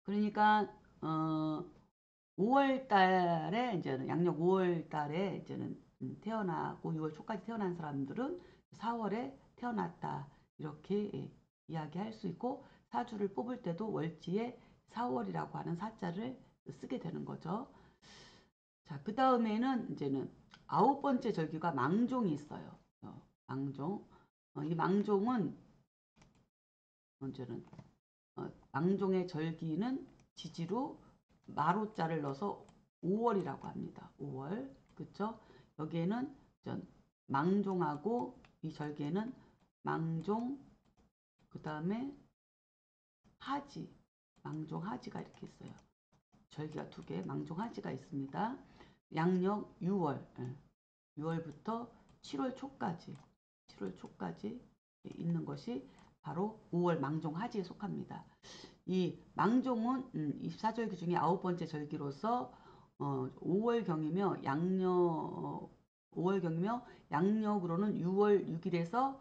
그러니까 5월 달에 이제는 양력 5월 달에 이제는 태어나고 6월 초까지 태어난 사람들은 4월에 태어났다. 이렇게 이야기할 수 있고 사주를 뽑을 때도 월지에 4월이라고 하는 사자를 쓰게 되는 거죠. 자, 그 다음에는 이제는 9번째 절기가 망종이 있어요. 망종. 이 망종은 이제는 망종의 절기는 지지로 마로자를 넣어서 5월이라고 합니다. 5월. 그쵸? 여기에는 망종하고 이 절기에는 망종, 그 다음에 하지, 망종 하지가 이렇게 있어요. 절기가 두 개, 망종 하지가 있습니다. 양력 6월, 6월부터 7월 초까지, 7월 초까지 있는 것이 바로 5월 망종 하지에 속합니다. 이 망종은 24절기 중에 9번째 절기로서 5월경이며 양력으로는 6월 6일에서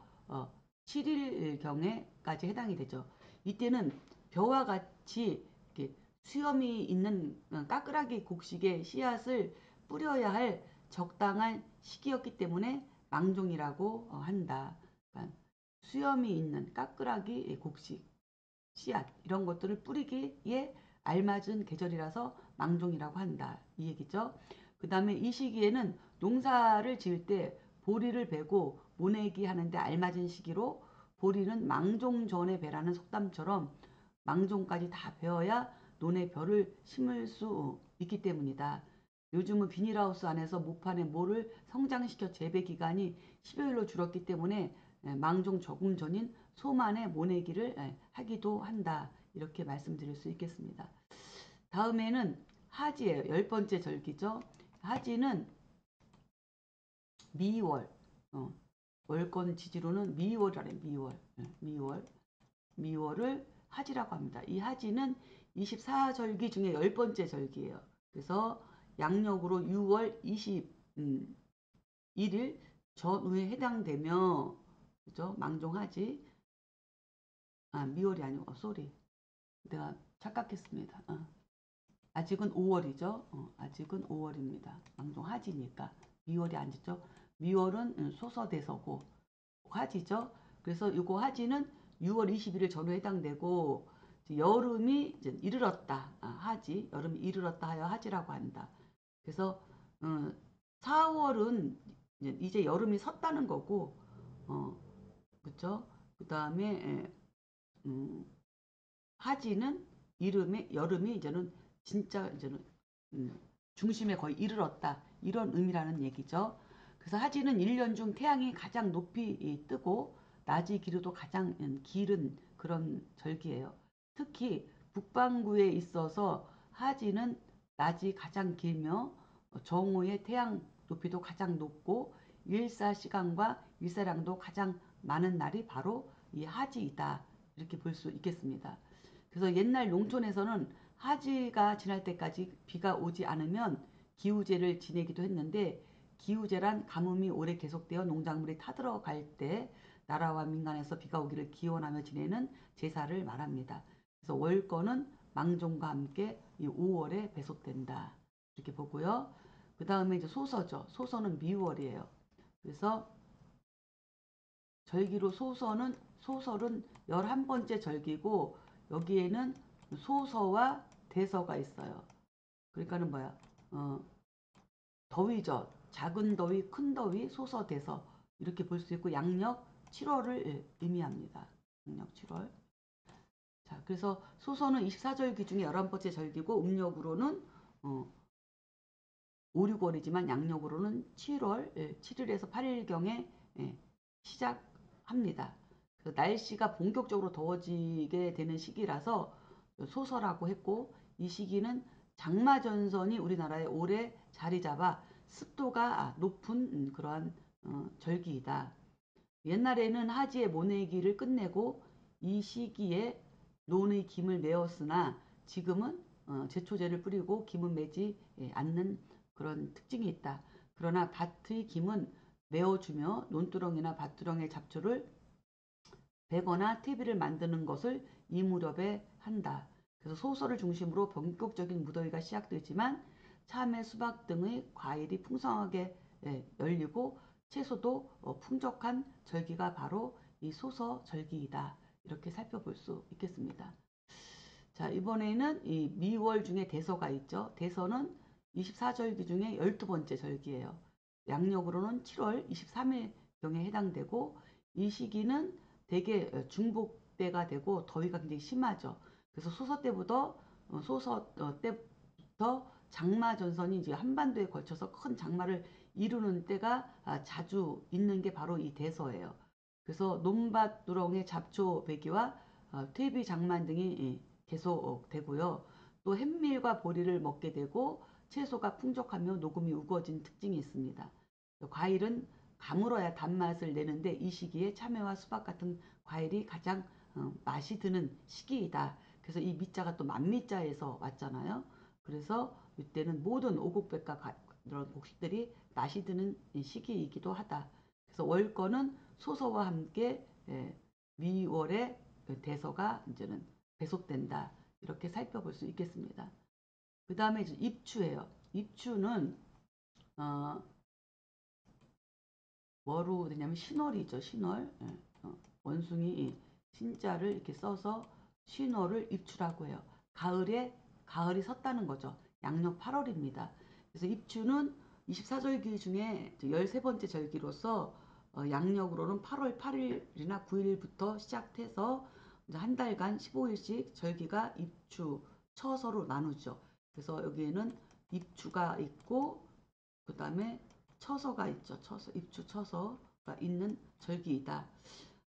7일경에까지 해당이 되죠. 이때는 벼와 같이 이렇게 수염이 있는 까끌하기 곡식의 씨앗을 뿌려야 할 적당한 시기였기 때문에 망종이라고 한다. 그러니까 수염이 있는 까끌하기 곡식 씨앗 이런 것들을 뿌리기에 알맞은 계절이라서 망종이라고 한다. 이 얘기죠. 그 다음에 이 시기에는 농사를 지을 때 보리를 베고 모내기 하는데 알맞은 시기로 보리는 망종 전에 베라는 속담처럼 망종까지 다 베어야 논에 벼를 심을 수 있기 때문이다. 요즘은 비닐하우스 안에서 모판에 모를 성장시켜 재배 기간이 10여일로 줄었기 때문에 망종 적응 전인 소만의 모내기를 하기도 한다. 이렇게 말씀드릴 수 있겠습니다. 다음에는 하지예요. 10번째 절기죠. 하지는 미월, 월권 지지로는 미월이라는 미월, 미월을 하지라고 합니다. 이 하지는 24절기 중에 10번째 절기예요. 그래서 양력으로 6월 21일 전후에 해당되며 그죠? 망종하지. 미월이 아니고 쏘리. 내가 착각했습니다. 아직은 5월이죠. 아직은 5월입니다. 망종하지니까 미월이 아니죠. 미월은 소서대서고 하지죠. 그래서 이거 하지는 6월 21일 전후에 해당되고 여름이 이제 이르렀다. 하지. 여름이 이르렀다 하여 하지라고 한다. 그래서 4월은 이제 여름이 섰다는 거고 그쵸? 그 다음에 하지는 여름이 이제는 진짜 이제는 중심에 거의 이르렀다. 이런 의미라는 얘기죠. 그래서 하지는 1년 중 태양이 가장 높이 뜨고 낮이 기르도 가장 길은 그런 절기예요. 특히 북반구에 있어서 하지는 낮이 가장 길며 정오의 태양 높이도 가장 높고 일사시간과 일사량도 가장 많은 날이 바로 이 하지이다. 이렇게 볼 수 있겠습니다. 그래서 옛날 농촌에서는 하지가 지날 때까지 비가 오지 않으면 기우제를 지내기도 했는데 기우제란 가뭄이 오래 계속되어 농작물이 타들어갈 때 나라와 민간에서 비가 오기를 기원하며 지내는 제사를 말합니다. 그래서 월거는 망종과 함께 이 5월에 배속된다. 이렇게 보고요. 그 다음에 이제 소서죠. 소서는 미월이에요. 그래서 절기로 소설은 11번째 절기고 여기에는 소서와 대서가 있어요. 그러니까는 뭐야? 더위죠. 작은 더위, 큰 더위, 소서, 대서 이렇게 볼 수 있고 양력 7월을 의미합니다. 양력 7월. 자, 그래서 소서는 24절기 중에 11번째 절기고 음력으로는 5, 6월이지만 양력으로는 7월 7일에서 8일경에 시작합니다. 그래서 날씨가 본격적으로 더워지게 되는 시기라서 소서라고 했고 이 시기는 장마전선이 우리나라에 오래 자리 잡아 습도가 높은 그러한 절기이다. 옛날에는 하지의 모내기를 끝내고 이 시기에 논의 김을 메었으나 지금은 제초제를 뿌리고 김은 매지 않는 그런 특징이 있다. 그러나 밭의 김은 메어주며 논두렁이나 밭두렁의 잡초를 베거나 퇴비를 만드는 것을 이 무렵에 한다. 그래서 소설을 중심으로 본격적인 무더위가 시작되지만 참외, 수박 등의 과일이 풍성하게 열리고 채소도 풍족한 절기가 바로 이 소서 절기이다. 이렇게 살펴볼 수 있겠습니다. 자, 이번에는 이 미월 중에 대서가 있죠. 대서는 24절기 중에 12번째 절기예요. 양력으로는 7월 23일경에 해당되고 이 시기는 대개 중복 때가 되고 더위가 굉장히 심하죠. 그래서 소서 때부터 장마 전선이 이제 한반도에 걸쳐서 큰 장마를 이루는 때가 자주 있는 게 바로 이 대서예요. 그래서 논밭 두렁의 잡초 배기와 퇴비 장만 등이 계속되고요. 또 햇밀과 보리를 먹게 되고 채소가 풍족하며 녹음이 우거진 특징이 있습니다. 과일은 가물어야 단맛을 내는데 이 시기에 참외와 수박 같은 과일이 가장 맛이 드는 시기이다. 그래서 이 미자가 또 만미자에서 왔잖아요. 그래서 이때는 모든 오곡백과 이런 곡식들이 맛이 드는 시기이기도 하다. 그래서 월거는 소서와 함께 미월에 대서가 이제는 배속된다. 이렇게 살펴볼 수 있겠습니다. 그 다음에 이제 입추예요. 입추는 뭐로 되냐면 신월이죠. 신월. 원숭이 신자를 이렇게 써서 신월을 입추라고 해요. 가을이 섰다는 거죠. 양력 8월입니다. 그래서 입추는 24절기 중에 13번째 절기로서 양력으로는 8월 8일이나 9일부터 시작해서 한 달간 15일씩 절기가 입추, 처서로 나누죠. 그래서 여기에는 입추가 있고 그 다음에 처서가 있죠. 입추 처서가 있는 절기이다.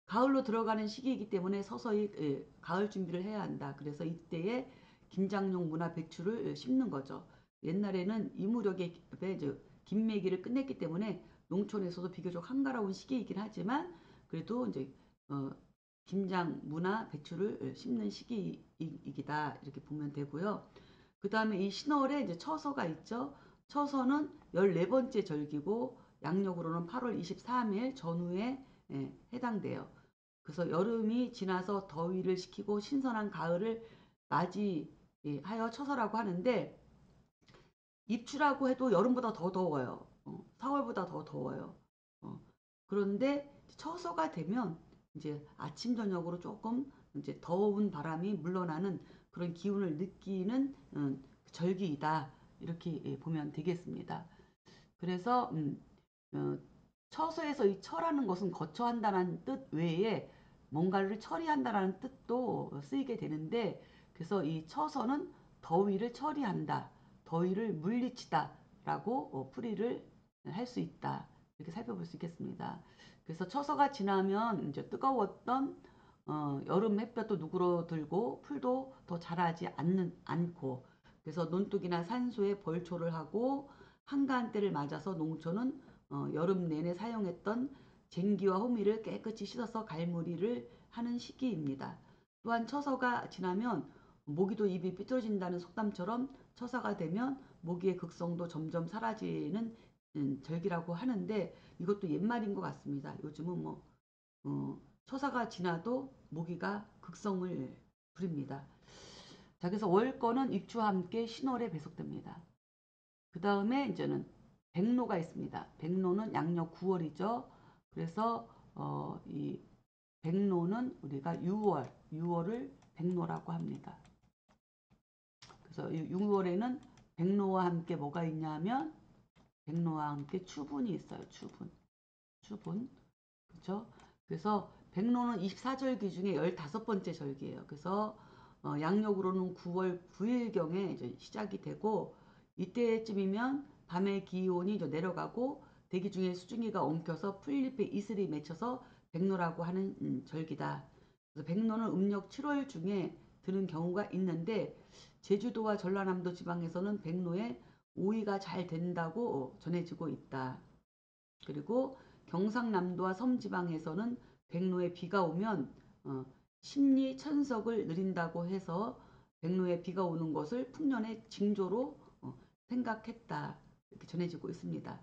가을로 들어가는 시기이기 때문에 서서히 가을 준비를 해야 한다. 그래서 이때에 김장용 무나 배추를 심는 거죠. 옛날에는 이 무렵에 김매기를 끝냈기 때문에 농촌에서도 비교적 한가로운 시기이긴 하지만 그래도 이제 김장 무나 배추를 심는 시기이다 이렇게 보면 되고요. 그 다음에 이 신월에 이제 처서가 있죠. 처서는 14번째 절기고 양력으로는 8월 23일 전후에 해당돼요. 그래서 여름이 지나서 더위를 식히고 신선한 가을을 맞이하여 처서라고 하는데 입추라고 해도 여름보다 더 더워요. 4월보다 더 더워요. 그런데 처서가 되면 이제 아침 저녁으로 조금 이제 더운 바람이 물러나는 그런 기운을 느끼는 절기이다. 이렇게 보면 되겠습니다. 그래서 처서에서 이 처라는 것은 거처한다는 뜻 외에 뭔가를 처리한다라는 뜻도 쓰이게 되는데 그래서 이 처서는 더위를 처리한다. 더위를 물리치다라고 풀이를 할 수 있다. 이렇게 살펴볼 수 있겠습니다. 그래서 처서가 지나면 이제 뜨거웠던 여름 햇볕도 누그러들고 풀도 더 자라지 않고 그래서 논둑이나 산소에 벌초를 하고 한가한때를 맞아서 농촌은 여름 내내 사용했던 쟁기와 호미를 깨끗이 씻어서 갈무리를 하는 시기입니다. 또한 처서가 지나면 모기도 입이 삐뚤어진다는 속담처럼 처사가 되면 모기의 극성도 점점 사라지는 절기라고 하는데 이것도 옛말인 것 같습니다. 요즘은 처사가 지나도 모기가 극성을 부립니다. 자, 그래서 월거는 입추와 함께 신월에 배속됩니다. 그 다음에 이제는 백로가 있습니다. 백로는 양력 9월이죠. 그래서 이 백로는 우리가 6월을 백로라고 합니다. 그래서 6월에는 백로와 함께 뭐가 있냐면 백로와 함께 추분이 있어요. 추분. 그렇죠? 그래서 백로는 24절기 중에 15번째 절기예요. 그래서 양력으로는 9월 9일경에 이제 시작이 되고 이때쯤이면 밤의 기온이 이제 내려가고 대기 중에 수증기가 엉켜서 풀잎에 이슬이 맺혀서 백로라고 하는 절기다. 그래서 백로는 음력 7월 중에 드는 경우가 있는데 제주도와 전라남도 지방에서는 백로에 오이가 잘 된다고 전해지고 있다. 그리고 경상남도와 섬지방에서는 백로에 비가 오면 심리천석을 누린다고 해서 백로에 비가 오는 것을 풍년의 징조로 생각했다. 이렇게 전해지고 있습니다.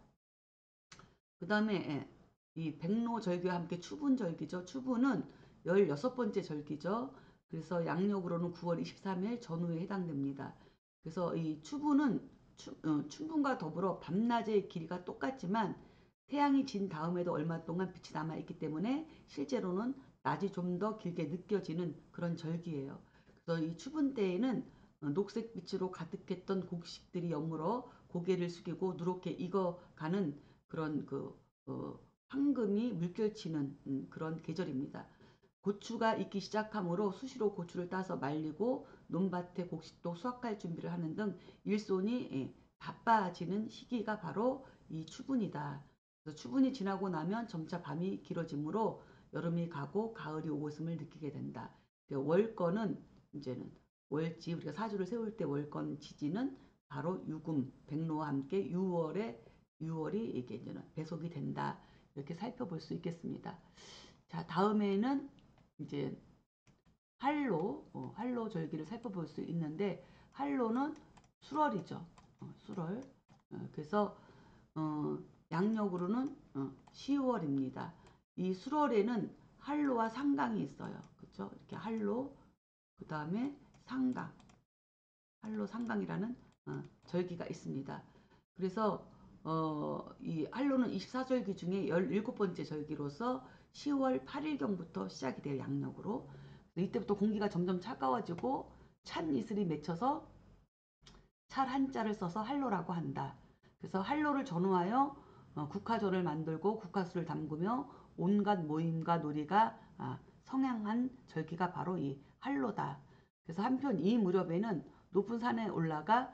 그 다음에 이 백로절기와 함께 추분절기죠. 추분은 16번째 절기죠. 그래서 양력으로는 9월 23일 전후에 해당됩니다. 그래서 이 추분은 춘분과 더불어 밤낮의 길이가 똑같지만 태양이 진 다음에도 얼마 동안 빛이 남아있기 때문에 실제로는 낮이 좀 더 길게 느껴지는 그런 절기예요. 그래서 이 추분 때에는 녹색 빛으로 가득했던 곡식들이 여물어 고개를 숙이고 누렇게 익어가는 그런 황금이 물결치는 그런 계절입니다. 고추가 익기 시작하므로 수시로 고추를 따서 말리고 논밭에 곡식도 수확할 준비를 하는 등 일손이 바빠지는 시기가 바로 이 추분이다. 그래서 추분이 지나고 나면 점차 밤이 길어지므로 여름이 가고 가을이 오고 있음을 느끼게 된다. 월거는 이제는 월지 우리가 사주를 세울 때 월건 지지는 바로 유금 백로와 함께 6월이 이게 이제는 배속이 된다. 이렇게 살펴볼 수 있겠습니다. 자, 다음에는 이제 한로 절기를 살펴볼 수 있는데 한로는 수월이죠. 수월. 그래서 양력으로는 10월입니다. 이 수월에는 한로와 상강이 있어요. 그렇죠? 이렇게 한로, 그 다음에 상강, 한로 상강이라는 절기가 있습니다. 그래서 이 한로는 24절기 중에 17번째 절기로서 10월 8일경부터 시작이 돼요. 양력으로. 이때부터 공기가 점점 차가워지고 찬 이슬이 맺혀서 찰 한자를 써서 한로라고 한다. 그래서 한로를 전후하여 국화전을 만들고 국화수를 담그며 온갖 모임과 놀이가 성행한 절기가 바로 이 한로다. 그래서 한편 이 무렵에는 높은 산에 올라가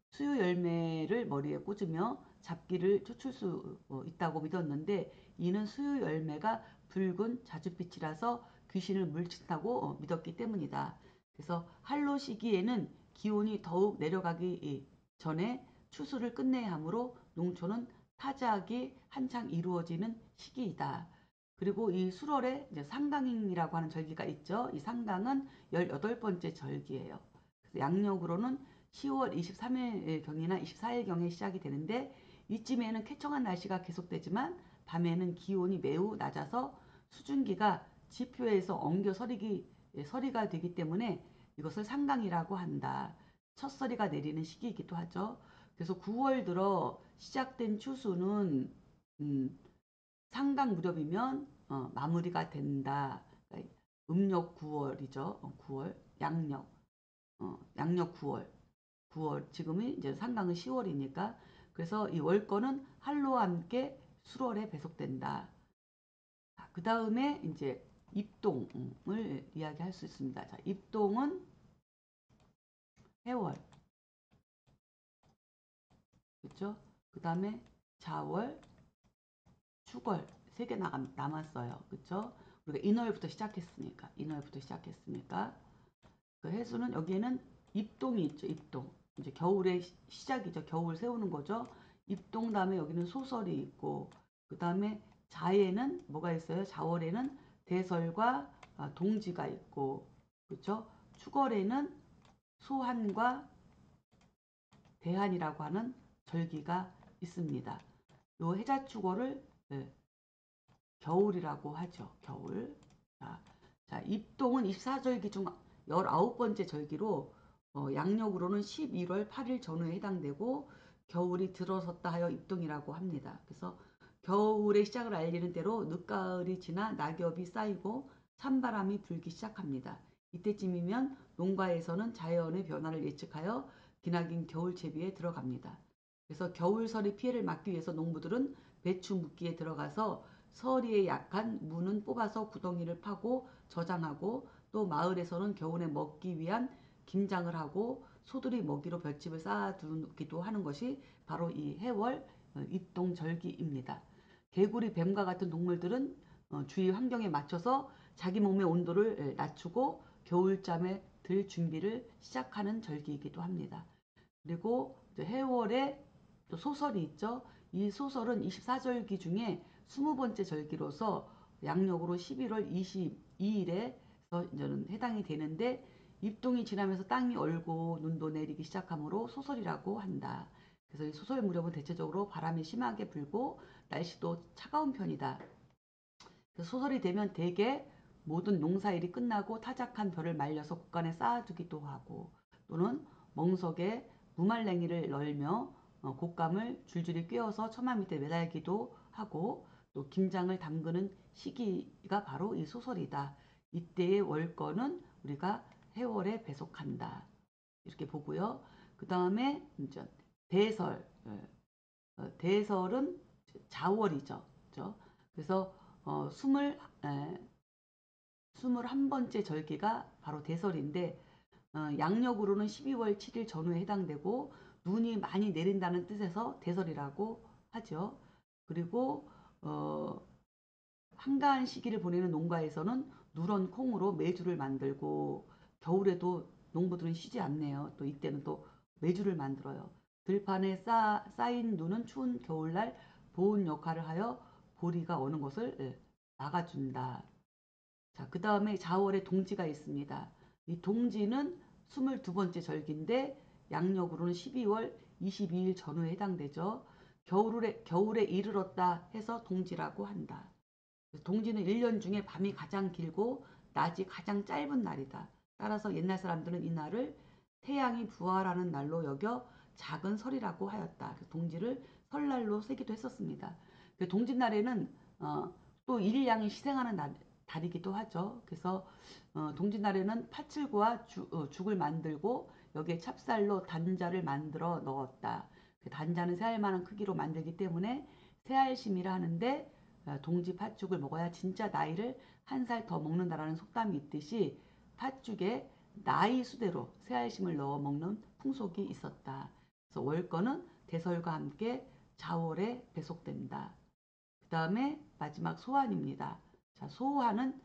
수유 열매를 머리에 꽂으며 잡기를 쫓을 수 있다고 믿었는데 이는 수유 열매가 붉은 자줏빛이라서 귀신을 물친다고 믿었기 때문이다. 그래서 한로 시기에는 기온이 더욱 내려가기 전에 추수를 끝내야 하므로 농촌은 타작이 한창 이루어지는 시기이다. 그리고 이 수월에 이제 상강이라고 하는 절기가 있죠. 이 상강은 18번째 절기예요. 그래서 양력으로는 10월 23일경이나 24일경에 시작이 되는데 이쯤에는 쾌청한 날씨가 계속되지만 밤에는 기온이 매우 낮아서 수증기가 지표에서 엉겨 서리가 되기 때문에 이것을 상강이라고 한다. 첫서리가 내리는 시기이기도 하죠. 그래서 9월 들어 시작된 추수는 상강 무렵이면 마무리가 된다. 그러니까 음력 9월이죠. 9월 양력 9월 지금이 이제 상강은 10월이니까 그래서 이 월거는 한로와 함께 수월에 배속된다. 그 다음에 이제 입동을 이야기할 수 있습니다. 자, 입동은 해월, 그렇죠? 그 다음에 자월, 축월 세 개 남았어요. 그렇죠? 우리가 인월부터 시작했으니까 그 해수는 여기에는 입동이 있죠. 입동. 이제 겨울의 시작이죠. 겨울 세우는 거죠. 입동 다음에 여기는 소설이 있고 그 다음에 자에는 뭐가 있어요? 자월에는 대설과 동지가 있고 그렇죠? 축월에는 소한과 대한이라고 하는 절기가 있습니다. 요 해자축월을 겨울이라고 하죠. 겨울. 자, 입동은 24절기 중 19번째 절기로 양력으로는 11월 8일 전후에 해당되고 겨울이 들어섰다 하여 입동이라고 합니다. 그래서 겨울의 시작을 알리는 대로 늦가을이 지나 낙엽이 쌓이고 찬바람이 불기 시작합니다. 이때쯤이면 농가에서는 자연의 변화를 예측하여 기나긴 겨울 채비에 들어갑니다. 그래서 겨울설이 피해를 막기 위해서 농부들은 배추 묻기에 들어가서 서리에 약한 무는 뽑아서 구덩이를 파고 저장하고, 또 마을에서는 겨울에 먹기 위한 김장을 하고 소들이 먹이로 볏짚을 쌓아두기도 하는 것이 바로 이 해월 입동절기입니다. 개구리, 뱀과 같은 동물들은 주위 환경에 맞춰서 자기 몸의 온도를 낮추고 겨울잠에 들 준비를 시작하는 절기이기도 합니다. 그리고 해월에 또 소설이 있죠. 이 소설은 24절기 중에 20번째 절기로서 양력으로 11월 22일에 이제는 해당이 되는데, 입동이 지나면서 땅이 얼고 눈도 내리기 시작하므로 소설이라고 한다. 그래서 이 소설 무렵은 대체적으로 바람이 심하게 불고 날씨도 차가운 편이다. 그래서 소설이 되면 대개 모든 농사일이 끝나고 타작한 벼를 말려서 곳간에 쌓아두기도 하고, 또는 멍석에 무말랭이를 널며 곶감을 줄줄이 꿰어서 처마 밑에 매달기도 하고, 또 김장을 담그는 시기가 바로 이 소설이다. 이때의 월거는 우리가 해월에 배속한다. 이렇게 보고요. 그 다음에 대설. 대설은 자월이죠. 그죠? 그래서 21번째 절기가 바로 대설인데, 양력으로는 12월 7일 전후에 해당되고 눈이 많이 내린다는 뜻에서 대설이라고 하죠. 그리고 한가한 시기를 보내는 농가에서는 누런 콩으로 메주를 만들고, 겨울에도 농부들은 쉬지 않네요. 또 이때는 또 메주를 만들어요. 들판에 쌓인 눈은 추운 겨울날 보온 역할을 하여 보리가 오는 것을 막아준다. 자, 그 다음에 자월에 동지가 있습니다. 이 동지는 22번째 절기인데 양력으로는 12월 22일 전후에 해당되죠. 겨울에 이르렀다 해서 동지라고 한다. 동지는 1년 중에 밤이 가장 길고 낮이 가장 짧은 날이다. 따라서 옛날 사람들은 이 날을 태양이 부활하는 날로 여겨 작은 설이라고 하였다. 동지를 설날로 세기도 했었습니다. 동짓날에는 또 일양이 희생하는 달이기도 하죠. 그래서 동짓날에는 팥질과 죽을 만들고 여기에 찹쌀로 단자를 만들어 넣었다. 단자는 새알만한 크기로 만들기 때문에 새알심이라 하는데, 동지 팥죽을 먹어야 진짜 나이를 한 살 더 먹는다라는 속담이 있듯이 팥죽에 나이 수대로 새알심을 넣어 먹는 풍속이 있었다. 그래서 월거는 대설과 함께 자월에 배속된다. 그 다음에 마지막 소환입니다. 자, 소환은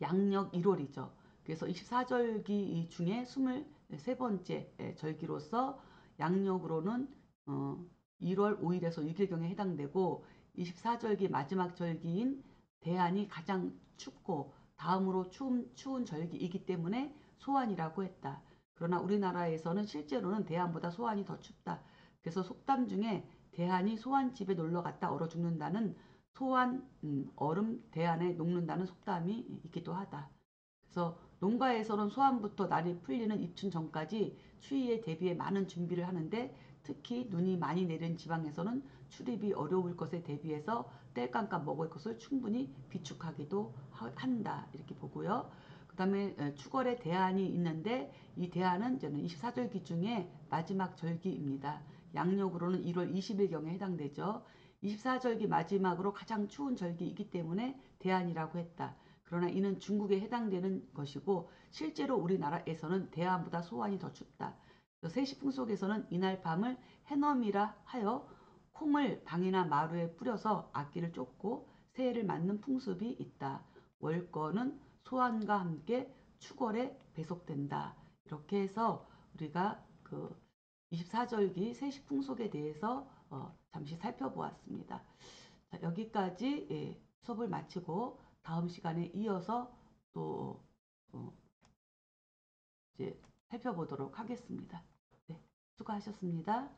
양력 1월이죠. 그래서 24절기 중에 23번째 절기로서 양력으로는 1월 5일에서 6일경에 해당되고, 24절기 마지막 절기인 대한이 가장 춥고 다음으로 추운 절기이기 때문에 소환이라고 했다. 그러나 우리나라에서는 실제로는 대한보다 소환이 더 춥다. 그래서 속담 중에 대한이 소환집에 놀러 갔다 얼어 죽는다는 소환, 얼음 대안에 녹는다는 속담이 있기도 하다. 그래서 농가에서는 소환부터 날이 풀리는 입춘 전까지 추위에 대비해 많은 준비를 하는데, 특히 눈이 많이 내린 지방에서는 출입이 어려울 것에 대비해서 땔감까 먹을 것을 충분히 비축하기도 한다. 이렇게 보고요. 그 다음에 추걸에 대안이 있는데, 이 대안은 저는 24절기 중에 마지막 절기입니다. 양력으로는 1월 20일경에 해당되죠. 24절기 마지막으로 가장 추운 절기이기 때문에 대안이라고 했다. 그러나 이는 중국에 해당되는 것이고 실제로 우리나라에서는 대안보다 소환이 더 춥다. 세시풍속에서는 이날 밤을 해넘이라 하여 콩을 방이나 마루에 뿌려서 악기를 쫓고 새해를 맞는 풍습이 있다. 월거는 소환과 함께 추걸에 배속된다. 이렇게 해서 우리가 그 24절기 세시풍속에 대해서 잠시 살펴보았습니다. 자, 여기까지 수업을 마치고 다음 시간에 이어서 또 이제 살펴보도록 하겠습니다. 네, 수고하셨습니다.